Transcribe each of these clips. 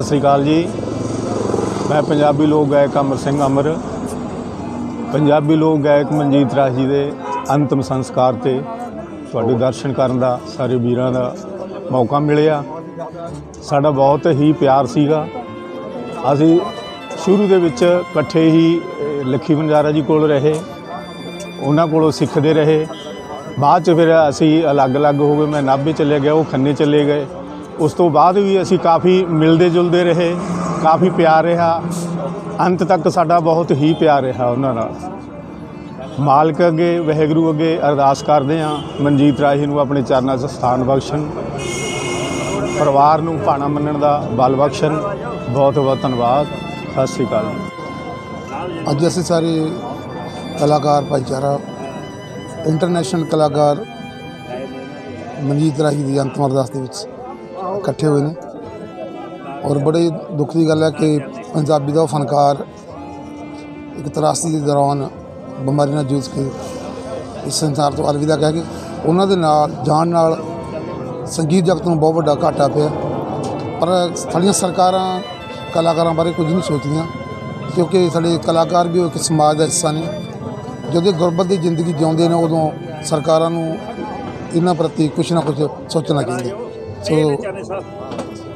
श्री अकाल जी। मैं पंजाबी लोक गायक अमर सिंह अमर, पंजाबी लोक गायक मनजीत राही दे अंतिम संस्कार ते तुहाडे दर्शन करन दा सारे वीरां दा मौका मिलिया। साडा बहुत ही प्यार सीगा। असीं शुरू दे विच इकट्ठे ही लखी बंजारा जी कोल रहे, उन्हां कोलों सिੱਖਦੇ रहे। बाद च फिर असीं अलग अलग हो गए। मैं नाभे चले गया, वो खन्ने चले गए। उस तो बाद भी असीं काफ़ी मिलते जुलते रहे, काफ़ी प्यार रहा। अंत तक साडा बहुत ही प्यार रहा उन्हां नाल। मालक अगे वाहिगुरू अगे अरदास करते हैं मनजीत राही नूं अपने चरनां 'च स्थान बख्शण, परिवार नूं भाणा मनण दा बल बख्शण। बहुत बहुत धन्नवाद। सत श्री अकाल। अज असीं सारे कलाकार भाईचारा इंटरनेशनल कलाकार मनजीत राही की अंतिम अरदास दे विच इकट्ठे हुए हैं और बड़े दुख की गल है कि पंजाबी का फनकार एक त्रासदी के दौरान बीमारी नाल जूझ के इस संसार तो अलविदा कह के उन्होंने जान नाल संगीत जगत में बहुत बड़ा घाटा पिया। पर साड़ियाँ सरकारां कलाकारां बारे कुछ नहीं सोचदियां, क्योंकि साडे कलाकार भी एक समाज का हिस्सा ने। जो गुरबत की जिंदगी जिउंदे ने उदों सरकारां नूं इन्हां प्रति कुछ ना कुछ सोचना चाहिए। सो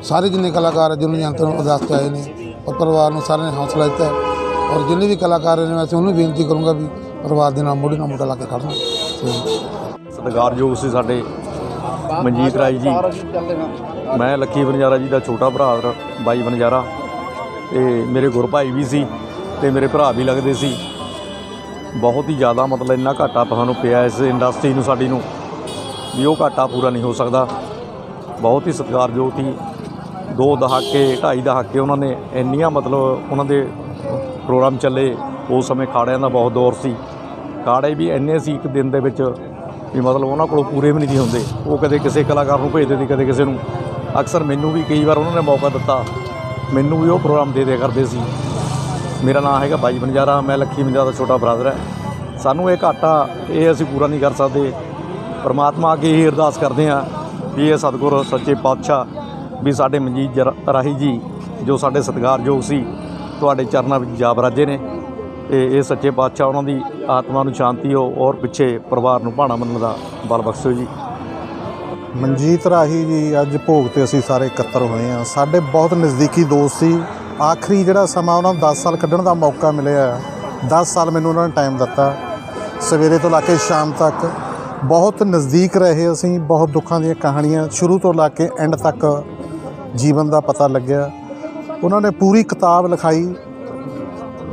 सारे जिन्ने कलाकार जिन्होंने अंतर अरदास पे आए हैं और परिवार में सारे ने हौसला दिता है। और जिन्हें भी कलाकार ने मैं उन्होंने बेनती करूँगा भी परिवार के नाल मोढे नाल मोढा ला के खड़ना। सत्कारयोग से साडे मनजीत राही जी, मैं लखी बंजारा जी का छोटा भरा बाई बंजारा, तो मेरे गुर भाई भी सी ते मेरे भरा भी लगते सी। बहुत ही ज़्यादा मतलब इन्ना घाटा सानूं पिया इस इंडस्ट्री नूं साडी नूं भी वो घाटा पूरा नहीं हो सकता। बहुत ही सत्कारयोग थी। 2 दहाके 2.5 दहाके उन्होंने इन्नियां मतलब उन्होंने प्रोग्राम चले। उस समय खाड़ियां का बहुत दौर सी। खाड़े भी इन्ने सी एक दिन दे विच भी मतलब उन्होंने कोलों पूरे भी नहीं होंदे। वो कदे किसी कलाकार नूं भेजदे सी, कदे किसी नूं। अक्सर मैनू भी कई बार उन्होंने मौका दिता, मैनू भी वो प्रोग्राम दे दिया करते सी। मेरा नाम है बाई बंजारा, मैं लखी बंजारा का छोटा ब्रदर है। सानू ये घाटा ये असीं पूरा नहीं कर सकते। परमात्मा अगे ही अरदास करते हैं भी ये सतगुर सच्चे पातशाह भी साडे मनजीत राही जी जो साडे सत्कारयोग सी तुहाडे चरनां विच जा बराजे ने, ते ये सच्चे पातशाह उन्हां दी आत्मा नूं शांति हो और पिछे परिवार नूं भाणा मनण दा बल बख्शो जी। मनजीत राही जी अज भोग ते असीं सारे इकत्तर होए हैं। साडे बहुत नज़दीकी दोस्त सी। आखिरी जिहड़ा समा उन्हां नूं 10 साल कड्ढण दा मौका मिलिया। 10 साल मैनूं उन्हां ने टाइम दिता, सवेरे तो ला के शाम तक बहुत नज़दीक रहे। असीं बहुत दुखों दी कहानियां शुरू तो ला के एंड तक जीवन का पता लग्या। उन्होंने पूरी किताब लिखाई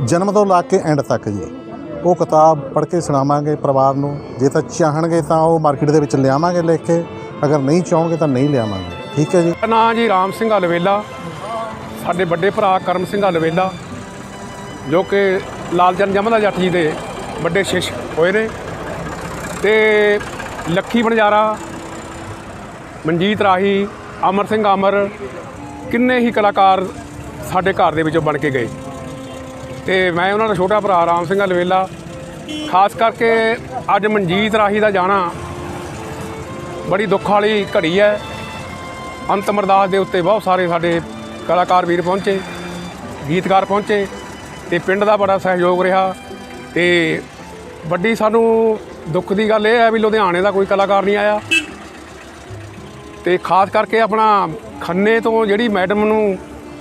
जन्म तो ला के एंड तक जी। वो किताब पढ़ के सुणावांगे परिवार नूं। जे तां चाहणगे तां वो मार्केट दे विच लियावांगे लिख के, अगर नहीं चाहोगे तो नहीं लियावांगे। ठीक है जी। नाम जी राम सिंह अलवेला, साडे बड़े भरा करम सिंह अलवेला जो कि लाल चंद जमदा जट जी के बड़े शिश होए ने, ते लखी बंजारा, मनजीत राही, अमर सिंह अमर किन्ने ही कलाकार साडे घर दे विचों बन के गए। तो मैं उन्होंने छोटा भरा राम सिंह अलवेला, खास करके अज मनजीत राही का जाना बड़ी दुख वाली घड़ी है। अंतिम अरदास के उत्ते बहुत सारे साडे कलाकार वीर पहुँचे, गीतकार पहुँचे, तो पिंड का बड़ा सहयोग रहा। तो बड़ी सानू दुख की गल यह है भी लुधियाने का कोई कलाकार नहीं आया। तो खास करके अपना खन्ने तो जिहड़ी मैडम नूं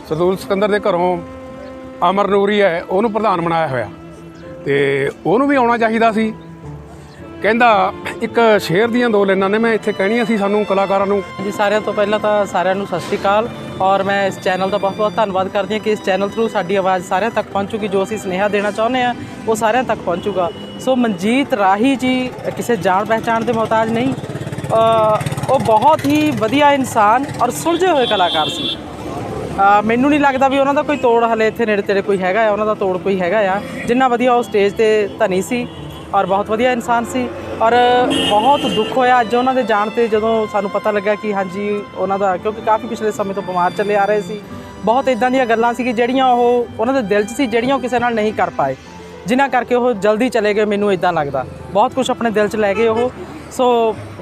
सरदूल सिकंदर के घरों अमर नूरी है उन्होंने प्रधान बनाया होया, तो उन्होंने भी आना चाहिए सी। कहंदा एक शेर दियां 2 लाइनां ने मैं इत्थे कहणियां सी सानू कलाकारां नूं। जी सारिਆਂ ਤੋਂ ਪਹਿਲਾਂ ਤਾਂ ਸਾਰਿਆਂ ਨੂੰ ਸਤਿ ਸ਼੍ਰੀ ਅਕਾਲ और मैं इस चैनल का बहुत बहुत धन्यवाद करती हूँ कि इस चैनल थ्रू साडी आवाज़ सारिਆਂ तक पहुँचूगी। जो असीं सुनेहा देना चाहुंदे आ वो सारिਆਂ तक पहुँचूगा। सो मनजीत राही जी किसी जान पहचान के मोहताज नहीं, वो बहुत ही वधिया इंसान और सुलझे हुए कलाकार सी। मैनू नहीं लगता भी उन्हों का कोई तोड़ हले इत्थे नेड़े तेड़े कोई हैगा, उन्हों का तोड़ कोई हैगा आ। जिन्ना वधिया वो स्टेज ते धनी सी और बहुत वधिया इंसान सी। और बहुत दुख होया अज उन्होंने जाण ते जदों सानू पता लग्या कि हाँ जी उन्हों का, क्योंकि काफ़ी पिछले समय तो बीमार चले आ रहे सी। बहुत इदां दीयां गल्लां सी कि जिहड़ियां ओह उन्हां दे दिल 'च सी, जिहड़ियां ओह किसी नाल नहीं कर पाए, जिन्हां करके ओह जल्दी चले गए। मैनू इदां लगदा बहुत कुछ अपने दिल 'च लै गए ओह। सो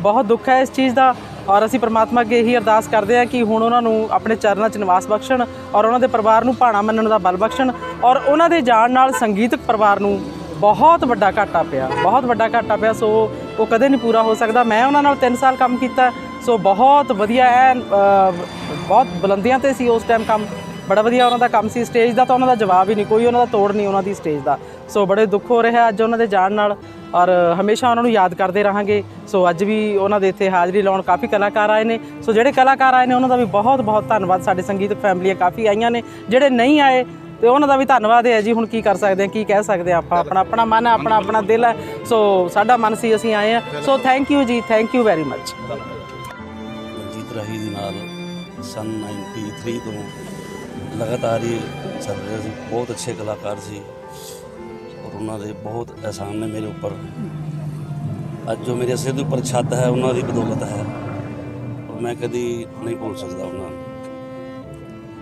बहुत दुख है इस चीज़ का। ਔਰ ਅਸੀਂ ਪ੍ਰਮਾਤਮਾ ਅੱਗੇ ਇਹੀ ਅਰਦਾਸ ਕਰਦੇ ਹਾਂ ਕਿ ਹੁਣ ਉਹਨਾਂ ਨੂੰ ਆਪਣੇ ਚਰਨਾਂ 'ਚ ਨਿਵਾਸ ਬਖਸ਼ਣ ਔਰ ਉਹਨਾਂ ਦੇ ਪਰਿਵਾਰ ਨੂੰ ਭਾਣਾ ਮੰਨਣ ਦਾ ਬਲ ਬਖਸ਼ਣ। ਔਰ ਉਹਨਾਂ ਦੇ ਜਾਣ ਨਾਲ ਸੰਗੀਤਕ ਪਰਿਵਾਰ ਨੂੰ ਬਹੁਤ ਵੱਡਾ ਘਾਟਾ ਪਿਆ, ਬਹੁਤ ਵੱਡਾ ਘਾਟਾ ਪਿਆ। ਸੋ ਉਹ ਕਦੇ ਨਹੀਂ ਪੂਰਾ ਹੋ ਸਕਦਾ। ਮੈਂ ਉਹਨਾਂ ਨਾਲ 3 ਸਾਲ ਕੰਮ ਕੀਤਾ, ਸੋ ਬਹੁਤ ਵਧੀਆ ਐਨ ਬਹੁਤ ਬੁਲੰਦੀਆਂ ਤੇ ਸੀ ਉਸ ਟਾਈਮ ਕੰਮ, ਬੜਾ ਵਧੀਆ ਉਹਨਾਂ ਦਾ ਕੰਮ ਸੀ। ਸਟੇਜ ਦਾ ਤਾਂ ਉਹਨਾਂ ਦਾ ਜਵਾਬ ਹੀ ਨਹੀਂ, ਕੋਈ ਉਹਨਾਂ ਦਾ ਤੋੜ ਨਹੀਂ ਉਹਨਾਂ ਦੀ ਸਟੇਜ ਦਾ। ਸੋ ਬੜੇ ਦੁੱਖ ਹੋ ਰਿਹਾ ਅੱਜ ਉਹਨਾਂ ਦੇ ਜਾਣ ਨਾਲ, ਔਰ ਹਮੇਸ਼ਾ ਉਹਨਾਂ ਨੂੰ ਯਾਦ ਕਰਦੇ ਰਹਾਂਗੇ। ਸੋ ਅੱਜ ਵੀ ਉਹਨਾਂ ਦੇ ਇੱਥੇ ਹਾਜ਼ਰੀ ਲਾਉਣ ਕਾਫੀ ਕਲਾਕਾਰ ਆਏ ਨੇ। ਸੋ ਜਿਹੜੇ ਕਲਾਕਾਰ ਆਏ ਨੇ ਉਹਨਾਂ ਦਾ ਵੀ ਬਹੁਤ ਬਹੁਤ ਧੰਨਵਾਦ। ਸਾਡੇ ਸੰਗੀਤਕ ਫੈਮਲੀਆਂ ਕਾਫੀ ਆਈਆਂ ਨੇ, ਜਿਹੜੇ ਨਹੀਂ ਆਏ ਤੇ ਉਹਨਾਂ ਦਾ ਵੀ ਧੰਨਵਾਦ ਹੈ ਜੀ। ਹੁਣ ਕੀ ਕਰ ਸਕਦੇ ਹਾਂ, ਕੀ ਕਹਿ ਸਕਦੇ ਹਾਂ ਆਪਾਂ, ਆਪਣਾ ਆਪਣਾ ਮਨ ਹੈ, ਆਪਣਾ ਆਪਣਾ ਦਿਲ ਹੈ। ਸੋ ਸਾਡਾ ਮਨ ਸੀ, ਅਸੀਂ ਆਏ ਹਾਂ। ਸੋ ਥੈਂਕ ਯੂ ਜੀ, thank you very much. Manjit Rahi ਦੇ ਨਾਲ ਸਨ 93 ਤੋਂ ਲਗਾਤਾਰ ਹੀ ਚੱਲ ਰਿਹਾ ਸੀ। ਬਹੁਤ ਅੱਛੇ ਕਲਾਕਾਰ ਸੀ ਔਰ ਉਹਨਾਂ ਦੇ ਬਹੁਤ ਅਹਿਸਾਨ ਨੇ ਮੇਰੇ ਉੱਪਰ। ਅੱਜ ਜੋ ਮੇਰੇ ਸਿਰ ਦੇ ਉੱਪਰ ਛੱਤ ਹੈ ਉਹਨਾਂ ਦੀ ਬਦੌਲਤ ਹੈ ਔਰ ਮੈਂ ਕਦੀ ਨਹੀਂ ਭੁੱਲ ਸਕਦਾ ਉਹਨਾਂ ਨੂੰ।